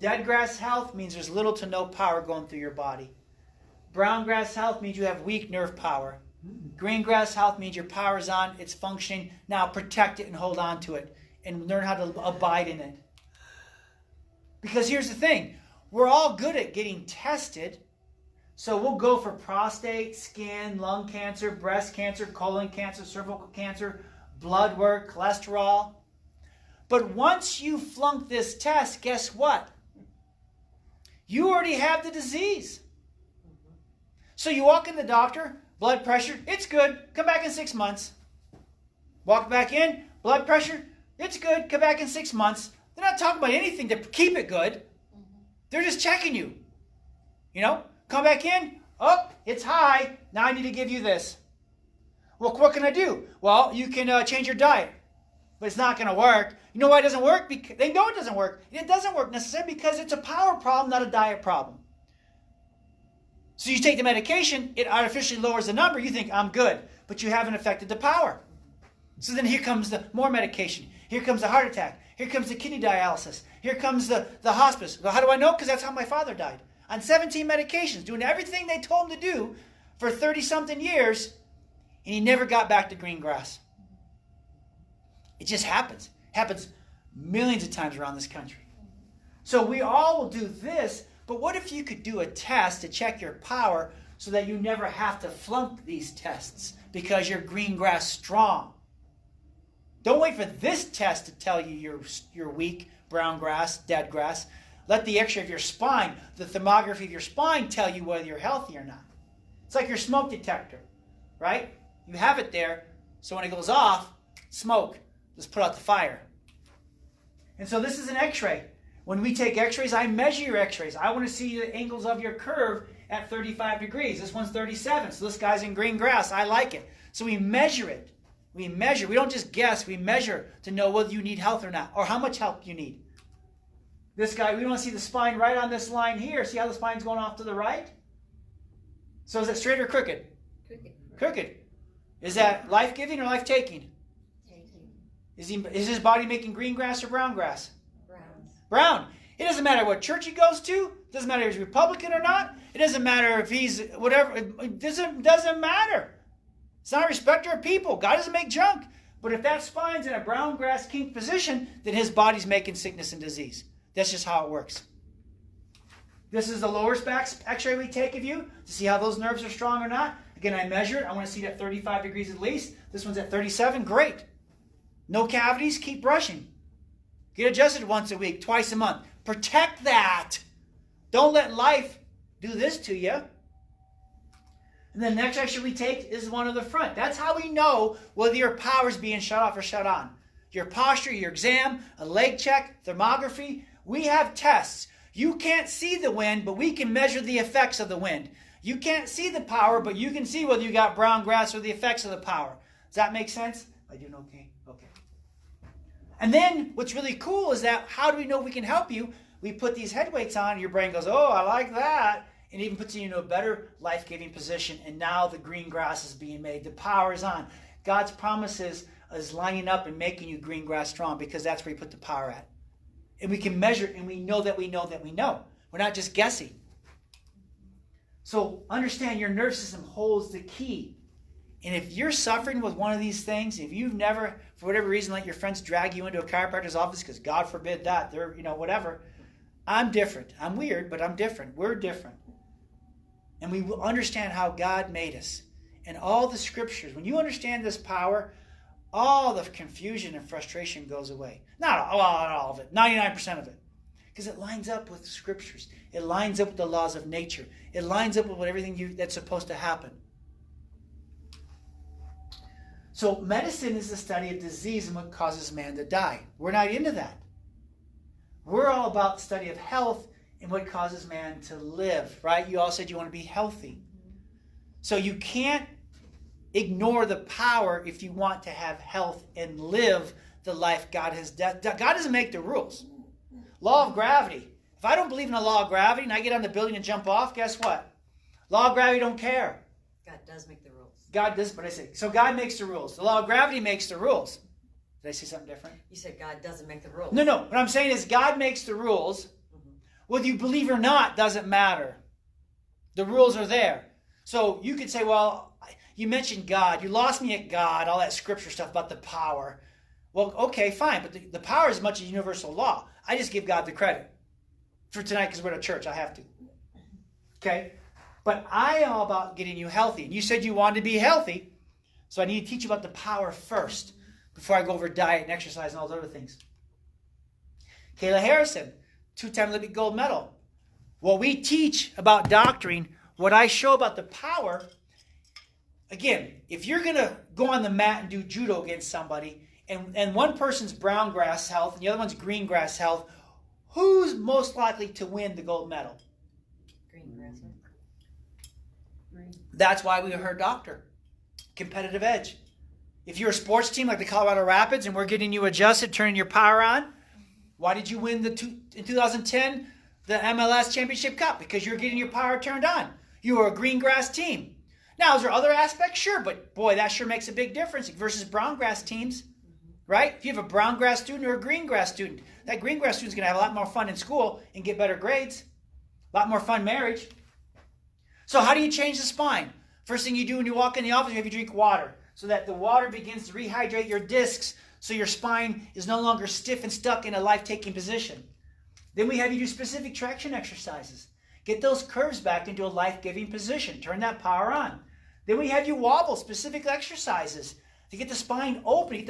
Dead grass health means there's little to no power going through your body. Brown grass health means you have weak nerve power. Green grass health means your power is on, it's functioning. Now protect it and hold on to it and learn how to abide in it. Because here's the thing, we're all good at getting tested. So we'll go for prostate, skin, lung cancer, breast cancer, colon cancer, cervical cancer, blood work, cholesterol. But once you flunk this test, guess what? You already have the disease. So you walk in the doctor, blood pressure, it's good, come back in 6 months. Walk back in, blood pressure, it's good, come back in 6 months. They're not talking about anything to keep it good. They're just checking you. Come back in, oh, it's high, now I need to give you this. Well, what can I do? Well, you can change your diet, but it's not going to work. You know why it doesn't work? Because they know it doesn't work. It doesn't work necessarily because it's a power problem, not a diet problem. So you take the medication, it artificially lowers the number. You think, I'm good. But you haven't affected the power. So then here comes the more medication. Here comes the heart attack. Here comes the kidney dialysis. Here comes the hospice. Well, how do I know? Because that's how my father died. On 17 medications, doing everything they told him to do for 30-something years, and he never got back to green grass. It just happens. It happens millions of times around this country. So we all will do this, but what if you could do a test to check your power so that you never have to flunk these tests because you're green grass strong? Don't wait for this test to tell you you're weak, brown grass, dead grass. Let the x-ray of your spine, the thermography of your spine tell you whether you're healthy or not. It's like your smoke detector, right? You have it there, so when it goes off, smoke. Let's put out the fire. And so this is an x-ray. When we take x-rays, I measure your x-rays. I want to see the angles of your curve at 35 degrees. This one's 37, so this guy's in green grass. I like it. So we measure it. We measure. We don't just guess. We measure to know whether you need health or not, or how much help you need. This guy, we want to see the spine right on this line here. See how the spine's going off to the right? So is it straight or crooked? Crooked. Crooked. Is that life-giving or life-taking? Taking. Is his body making green grass or brown grass? Browns. Brown. It doesn't matter what church he goes to. It doesn't matter if he's Republican or not. It doesn't matter if he's whatever. It doesn't matter. It's not a respecter of people. God doesn't make junk. But if that spine's in a brown grass kink position, then his body's making sickness and disease. That's just how it works. This is the lower back x-ray we take of you to see how those nerves are strong or not. Again, I measure it. I want to see it at 35 degrees at least. This one's at 37. Great. No cavities. Keep brushing. Get adjusted once a week, twice a month. Protect that. Don't let life do this to you. And then the next x-ray we take is one of the front. That's how we know whether your power is being shut off or shut on. Your posture, your exam, a leg check, thermography. We have tests. You can't see the wind, but we can measure the effects of the wind. You can't see the power, but you can see whether you got brown grass or the effects of the power. Does that make sense? Am I doing okay? Okay. And then what's really cool is that how do we know we can help you? We put these head weights on, and your brain goes, oh, I like that. And it even puts you into a better life-giving position. And now the green grass is being made. The power is on. God's promises is lining up and making you green grass strong because that's where he put the power at. And we can measure it, and we know that we know that we know. We're not just guessing. So understand your nervous system holds the key. And if you're suffering with one of these things, if you've never, for whatever reason, let your friends drag you into a chiropractor's office, because God forbid that, they're, whatever. I'm different. I'm weird, but I'm different. We're different. And we will understand how God made us. And all the scriptures, when you understand this power, all the confusion and frustration goes away. Not all of it, 99% of it. Because it lines up with the scriptures. It lines up with the laws of nature. It lines up with everything that's supposed to happen. So medicine is the study of disease and what causes man to die. We're not into that. We're all about the study of health and what causes man to live, right? You all said you want to be healthy. So you can't ignore the power if you want to have health and live the life God has done. God doesn't make the rules. Law of gravity. If I don't believe in the law of gravity and I get on the building and jump off, guess what? Law of gravity don't care. God does make the rules. God does, but I say, so God makes the rules. The law of gravity makes the rules. Did I say something different? You said God doesn't make the rules. No. What I'm saying is God makes the rules. Mm-hmm. Whether you believe or not doesn't matter. The rules are there. So you could say, well, you mentioned God. You lost me at God, all that scripture stuff about the power. Well, okay, fine. But the power is much a universal law. I just give God the credit for tonight because we're at a church. I have to. Okay? But I am all about getting you healthy. And you said you wanted to be healthy. So I need to teach you about the power first before I go over diet and exercise and all those other things. Kayla Harrison, 2-time Olympic gold medal. What we teach about doctoring, what I show about the power, again, if you're going to go on the mat and do judo against somebody, and one person's brown grass health and the other one's green grass health, who's most likely to win the gold medal? Green grass. Green. That's why we are doctor. Competitive edge. If you're a sports team like the Colorado Rapids and we're getting you adjusted, turning your power on, why did you win in 2010 the MLS Championship Cup? Because you're getting your power turned on. You were a green grass team. Now, is there other aspects? Sure, but boy, that sure makes a big difference versus brown grass teams, right? If you have a brown grass student or a green grass student, that green grass student's going to have a lot more fun in school and get better grades, a lot more fun marriage. So how do you change the spine? First thing you do when you walk in the office, you have you drink water so that the water begins to rehydrate your discs so your spine is no longer stiff and stuck in a life-taking position. Then we have you do specific traction exercises. Get those curves back into a life-giving position. Turn that power on. Then we have you wobble, specific exercises to get the spine open.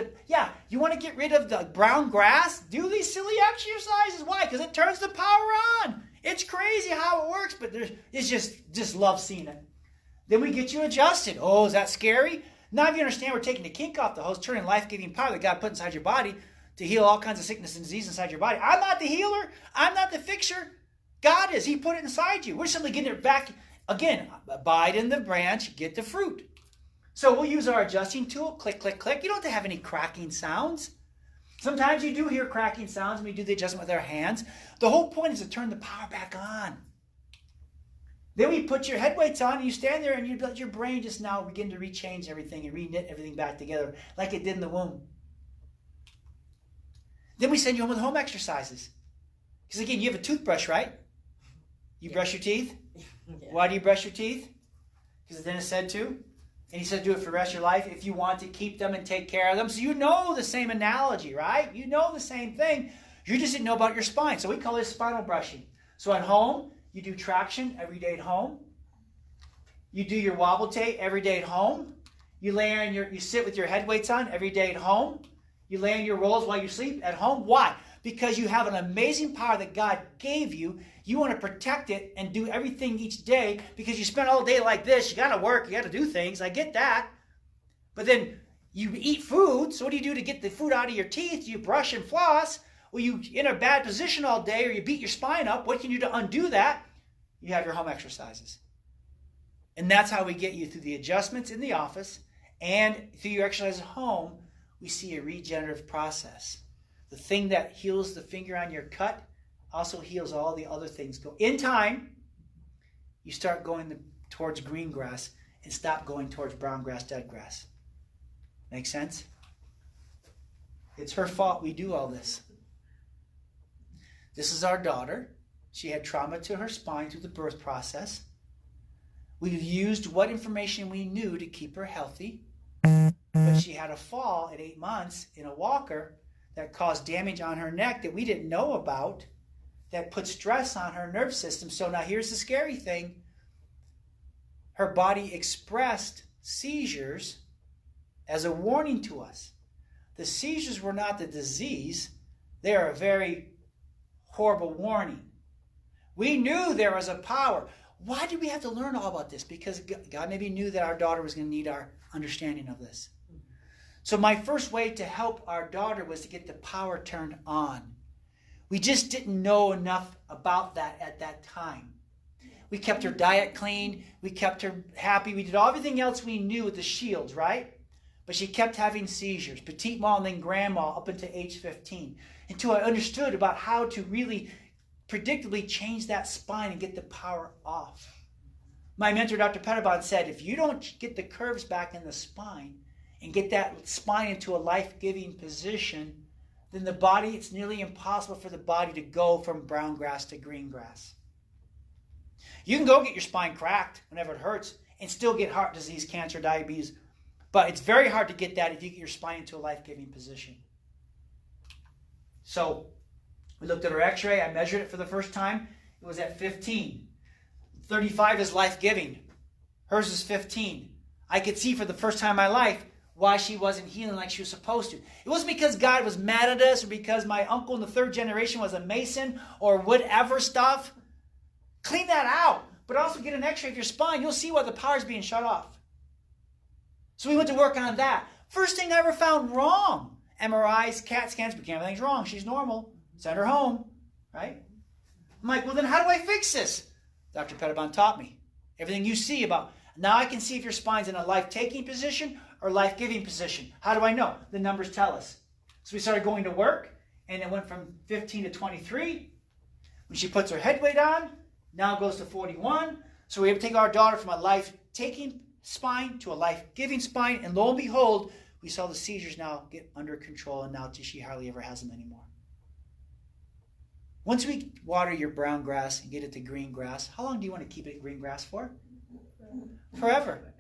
You want to get rid of the brown grass? Do these silly exercises. Why? Because it turns the power on. It's crazy how it works, but it's just love seeing it. Then we get you adjusted. Oh, is that scary? Now if you understand we're taking the kink off the hose, turning life-giving power that God put inside your body to heal all kinds of sickness and disease inside your body. I'm not the healer. I'm not the fixer. God is. He put it inside you. We're simply getting it back. Again, abide in the branch, get the fruit. So we'll use our adjusting tool. Click, click, click. You don't have to have any cracking sounds. Sometimes you do hear cracking sounds when we do the adjustment with our hands. The whole point is to turn the power back on. Then we put your head weights on and you stand there and you let your brain just now begin to rechange everything and re-knit everything back together like it did in the womb. Then we send you home with home exercises. Because again, you have a toothbrush, right? You brush your teeth? Yeah. Why do you brush your teeth? Because the dentist said to. And he said do it for the rest of your life if you want to keep them and take care of them. So you know the same analogy, right? You know the same thing. You just didn't know about your spine. So we call this spinal brushing. So at home, you do traction every day at home. You do your wobble tape every day at home. You sit with your head weights on every day at home. You lay on your rolls while you sleep at home. Why? Because you have an amazing power that God gave you. You want to protect it and do everything each day because you spend all day like this. You got to work. You got to do things. I get that. But then you eat food. So what do you do to get the food out of your teeth? You brush and floss. Well, you in a bad position all day or you beat your spine up. What can you do to undo that? You have your home exercises. And that's how we get you through the adjustments in the office and through your exercise at home. We see a regenerative process. The thing that heals the finger on your cut also heals all the other things. In time, you start going towards green grass and stop going towards brown grass, dead grass. Make sense? It's her fault we do all this. This is our daughter. She had trauma to her spine through the birth process. We've used what information we knew to keep her healthy. But she had a fall at 8 months in a walker that caused damage on her neck that we didn't know about, that put stress on her nerve system. So now here's the scary thing. Her body expressed seizures as a warning to us. The seizures were not the disease. They are a very horrible warning. We knew there was a power. Why did we have to learn all about this? Because God maybe knew that our daughter was going to need our understanding of this. So my first way to help our daughter was to get the power turned on. We just didn't know enough about that at that time. We kept her diet clean. We kept her happy. We did everything else we knew with the shields, right? But she kept having seizures, petite mal and then grand mal up until age 15, until I understood about how to really predictably change that spine and get the power off. My mentor, Dr. Pettibon, said, if you don't get the curves back in the spine and get that spine into a life-giving position, then the body, it's nearly impossible for the body to go from brown grass to green grass. You can go get your spine cracked whenever it hurts and still get heart disease, cancer, diabetes, but it's very hard to get that if you get your spine into a life-giving position. So we looked at her x-ray. I measured it for the first time. It was at 15. 35 is life-giving. Hers is 15. I could see for the first time in my life why she wasn't healing like she was supposed to. It wasn't because God was mad at us or because my uncle in the third generation was a Mason or whatever stuff. Clean that out. But also get an x-ray of your spine. You'll see why the power is being shut off. So we went to work on that. First thing I ever found wrong. MRIs, CAT scans, but everything's wrong. She's normal. Send her home. Right? I'm like, well then how do I fix this? Dr. Pettibon taught me. Everything you see about. Now I can see if your spine's in a life-taking position or life-giving position. How do I know? The numbers tell us. So we started going to work, and it went from 15 to 23. When she puts her head weight on, now it goes to 41. So we have to take our daughter from a life-taking spine to a life-giving spine, and lo and behold, we saw the seizures now get under control, and now she hardly ever has them anymore. Once we water your brown grass and get it to green grass, how long do you want to keep it green grass for? Forever.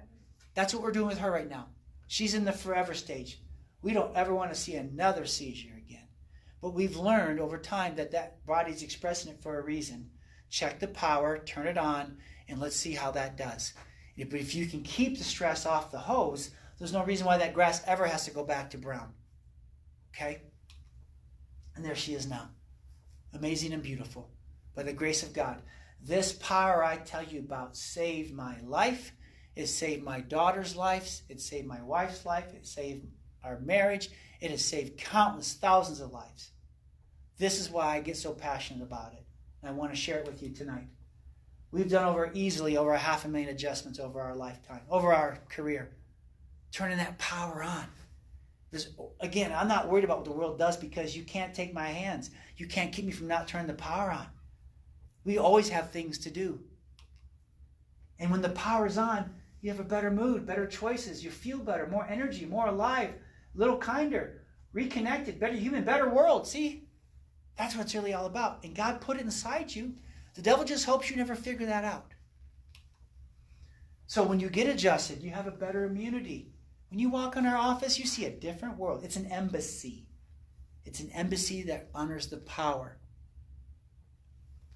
That's what we're doing with her right now. She's in the forever stage. We don't ever want to see another seizure again. But we've learned over time that body's expressing it for a reason. Check the power, turn it on, and let's see how that does. But if you can keep the stress off the hose, there's no reason why that grass ever has to go back to brown. Okay? And there she is now. Amazing and beautiful. By the grace of God. This power I tell you about saved my life. It saved my daughter's lives. It saved my wife's life. It saved our marriage. It has saved countless thousands of lives. This is why I get so passionate about it. And I want to share it with you tonight. We've done easily over 500,000 adjustments over our lifetime, over our career. Turning that power on. Again, I'm not worried about what the world does because you can't take my hands. You can't keep me from not turning the power on. We always have things to do. And when the power's on, you have a better mood, better choices. You feel better, more energy, more alive, a little kinder, reconnected, better human, better world. See? That's what it's really all about. And God put it inside you. The devil just hopes you never figure that out. So when you get adjusted, you have a better immunity. When you walk in our office, you see a different world. It's an embassy. It's an embassy that honors the power.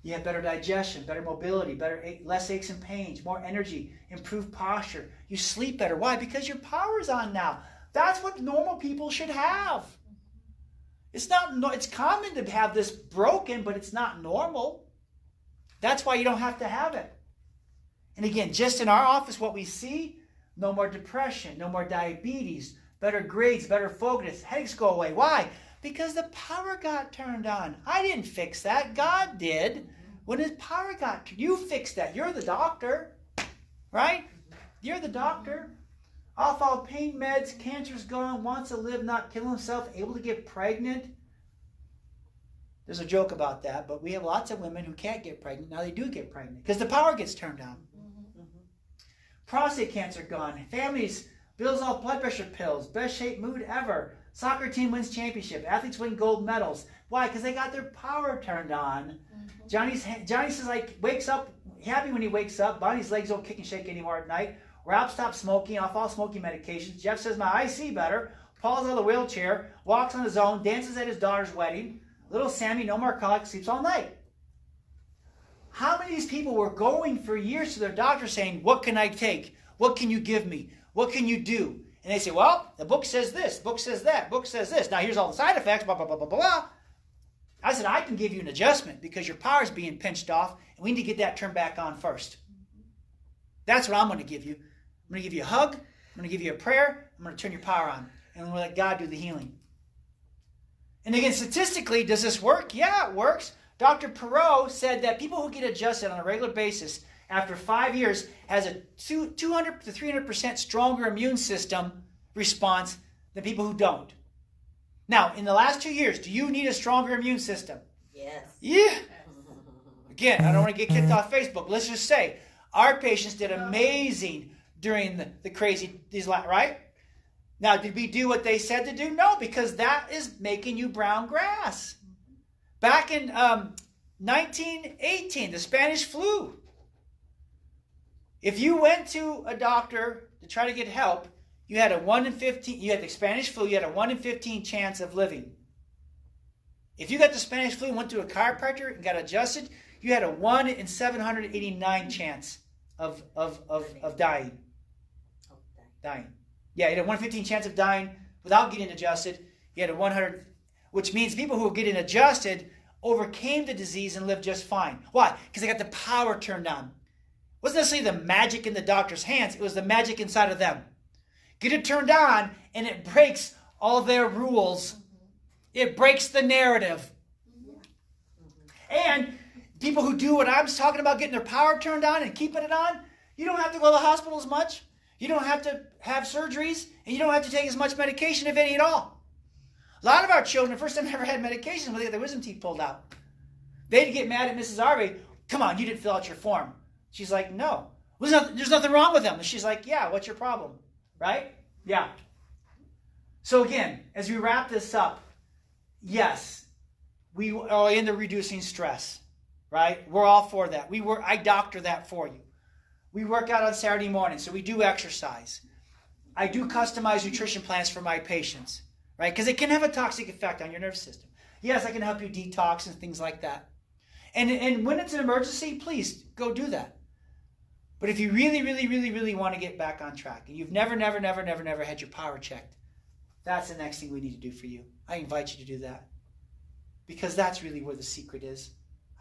You have better digestion, better mobility, less aches and pains, more energy, improved posture. You sleep better. Why? Because your power's on now. That's what normal people should have. It's common to have this broken, but it's not normal. That's why you don't have to have it. And again, just in our office, what we see, no more depression, no more diabetes, better grades, better focus, headaches go away. Why? Because the power got turned on. I didn't fix that. God did. When his power you fixed that. You're the doctor, right? You're the doctor. Off all pain meds, cancer's gone, wants to live, not kill himself, able to get pregnant. There's a joke about that, but we have lots of women who can't get pregnant. Now they do get pregnant because the power gets turned on. Prostate cancer gone. Families, bills off blood pressure pills. Best shape mood ever. Soccer team wins championship. Athletes win gold medals. Why? Because they got their power turned on. Johnny says, wakes up, happy when he wakes up. Bonnie's legs don't kick and shake anymore at night. Ralph stopped smoking, off all smoking medications. Jeff says, my eyes see better. Paul's out of the wheelchair, walks on his own, dances at his daughter's wedding. Little Sammy, no more colic, sleeps all night. How many of these people were going for years to their doctor saying, what can I take? What can you give me? What can you do? And they say, well, the book says this, book says that, book says this. Now here's all the side effects, blah, blah, blah, blah, blah. I said, I can give you an adjustment because your power's being pinched off, and we need to get that turned back on first. That's what I'm going to give you. I'm going to give you a hug. I'm going to give you a prayer. I'm going to turn your power on. And we'll let God do the healing. And again, statistically, does this work? Yeah, it works. Dr. Perot said that people who get adjusted on a regular basis after 5 years has a 200 to 300% stronger immune system response than people who don't. Now, in the last 2 years, do you need a stronger immune system? Yes. Yeah. Again, I don't want to get kicked off Facebook. Let's just say our patients did amazing during the crazy, right? Now, did we do what they said to do? No, because that is making you brown grass. Back in 1918, the Spanish flu. If you went to a doctor to try to get help, you had a 1 in 15, you had the Spanish flu, you had a 1 in 15 chance of living. If you got the Spanish flu and went to a chiropractor and got adjusted, you had a 1 in 789 chance of dying. Dying. Yeah, you had a 1 in 15 chance of dying without getting adjusted. You had a 100, which means people who were getting adjusted overcame the disease and lived just fine. Why? Because they got the power turned on. It wasn't necessarily the magic in the doctor's hands. It was the magic inside of them. Get it turned on, and it breaks all their rules. It breaks the narrative. And people who do what I'm talking about, getting their power turned on and keeping it on, you don't have to go to the hospital as much. You don't have to have surgeries, and you don't have to take as much medication, if any at all. A lot of our children, the first time they ever had medication, when they got their wisdom teeth pulled out, they'd get mad at Mrs. Arvey. Come on, you didn't fill out your form. She's like, no. Well, there's nothing wrong with them. And she's like, yeah, what's your problem? Right? Yeah. So again, as we wrap this up, yes, we are into reducing stress, right? We're all for that. I doctor that for you. We work out on Saturday morning, so we do exercise. I do customized nutrition plans for my patients, right? Because it can have a toxic effect on your nervous system. Yes, I can help you detox and things like that. And when it's an emergency, please go do that. But if you really, really, really, really want to get back on track, and you've never had your power checked, that's the next thing we need to do for you. I invite you to do that. Because that's really where the secret is.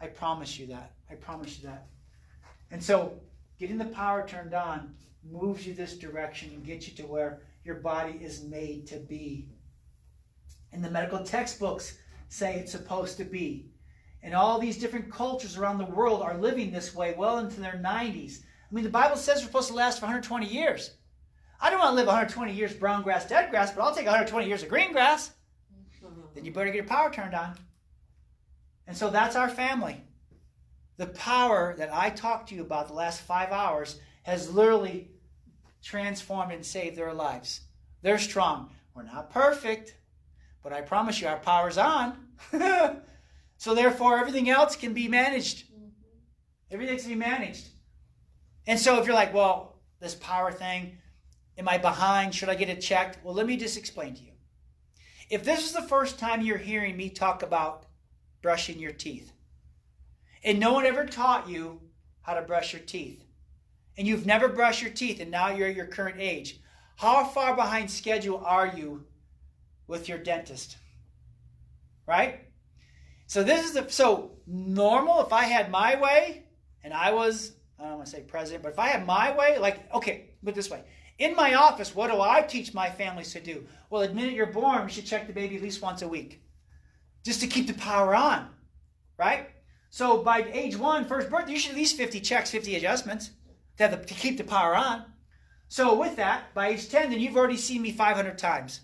I promise you that. I promise you that. And so, getting the power turned on moves you this direction and gets you to where your body is made to be. And the medical textbooks say it's supposed to be. And all these different cultures around the world are living this way well into their 90s. I mean, the Bible says we're supposed to last for 120 years. I don't want to live 120 years brown grass, dead grass, but I'll take 120 years of green grass. Then you better get your power turned on. And so that's our family. The power that I talked to you about the last 5 hours has literally transformed and saved their lives. They're strong. We're not perfect, but I promise you our power's on. So therefore, everything else can be managed. Everything can be managed. And so if you're like, well, this power thing, am I behind? Should I get it checked? Well, let me just explain to you. If this is the first time you're hearing me talk about brushing your teeth, and no one ever taught you how to brush your teeth, and you've never brushed your teeth, and now you're at your current age, how far behind schedule are you with your dentist? Right? So this is so normal. If I had my way, and I don't want to say president, but if I had my way, okay, put it this way. In my office, what do I teach my families to do? Well, the minute you're born, we should check the baby at least once a week. Just to keep the power on. Right? So by age 1, first birthday, you should at least 50 checks, 50 adjustments to keep the power on. So with that, by age 10, then you've already seen me 500 times.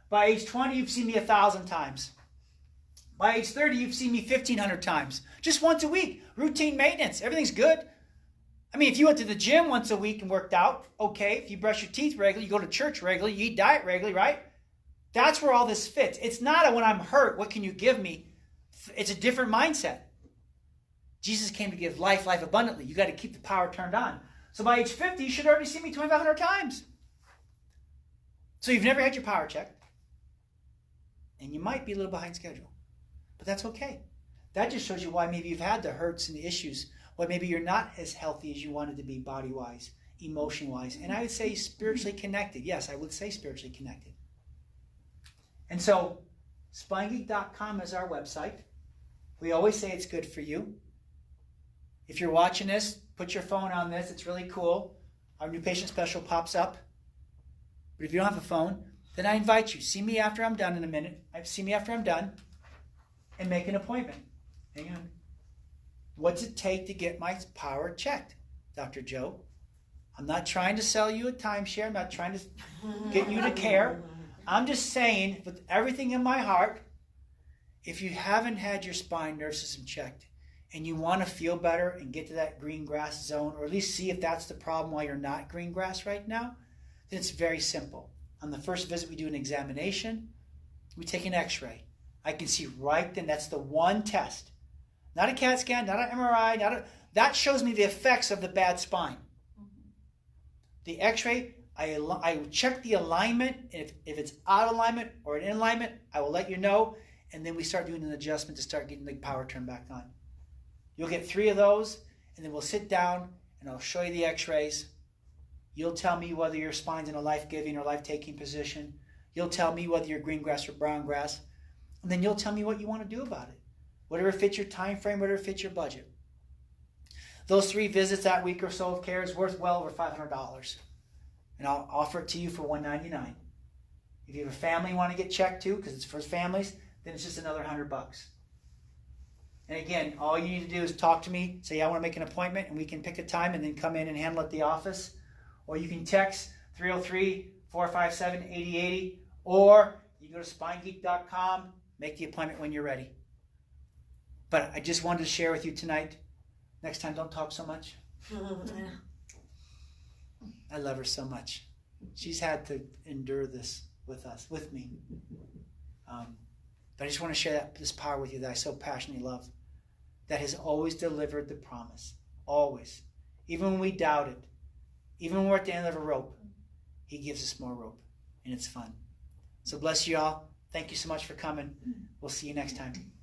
By age 20, you've seen me 1,000 times. By age 30, you've seen me 1,500 times. Just once a week. Routine maintenance. Everything's good. I mean, if you went to the gym once a week and worked out, okay. If you brush your teeth regularly, you go to church regularly, you eat diet regularly, right? That's where all this fits. It's not a when I'm hurt, what can you give me? It's a different mindset. Jesus came to give life, life abundantly. You got to keep the power turned on. So by age 50, you should already see me 2,500 times. So you've never had your power checked. And you might be a little behind schedule. But that's okay. That just shows you why maybe you've had the hurts and the issues. Why maybe you're not as healthy as you wanted to be body-wise, emotion-wise. And I would say spiritually connected. Yes, I would say spiritually connected. And so, spinegeek.com is our website. We always say it's good for you. If you're watching this, put your phone on this. It's really cool. Our new patient special pops up. But if you don't have a phone, then I invite you. See me after I'm done in a minute. See me after I'm done. And make an appointment. Hang on. What's it take to get my power checked, Dr. Joe? I'm not trying to sell you a timeshare. I'm not trying to get you to care. I'm just saying, with everything in my heart, if you haven't had your spine nerve system checked and you want to feel better and get to that green grass zone, or at least see if that's the problem why you're not green grass right now, then it's very simple. On the first visit, we do an examination. We take an x-ray. I can see right then. That's the one test. Not a CAT scan, not an MRI. That shows me the effects of the bad spine. The x-ray, I check the alignment. If it's out of alignment or in alignment, I will let you know. And then we start doing an adjustment to start getting the power turned back on. You'll get 3 of those, and then we'll sit down, and I'll show you the x-rays. You'll tell me whether your spine's in a life-giving or life-taking position. You'll tell me whether you're green grass or brown grass. And then you'll tell me what you want to do about it. Whatever fits your time frame, whatever fits your budget. Those 3 visits that week or so of care is worth well over $500. And I'll offer it to you for $199. If you have a family you want to get checked too, because it's for families, then it's just another $100. And again, all you need to do is talk to me, say, I want to make an appointment, and we can pick a time and then come in and handle it at the office. Or you can text 303-457-8080, or you go to spinegeek.com, make the appointment when you're ready. But I just wanted to share with you tonight, next time don't talk so much. I love her so much. She's had to endure this with me. But I just want to share this power with you that I so passionately love, that has always delivered the promise. Always. Even when we doubt it, even when we're at the end of a rope, he gives us more rope. And it's fun. So bless you all. Thank you so much for coming. We'll see you next time.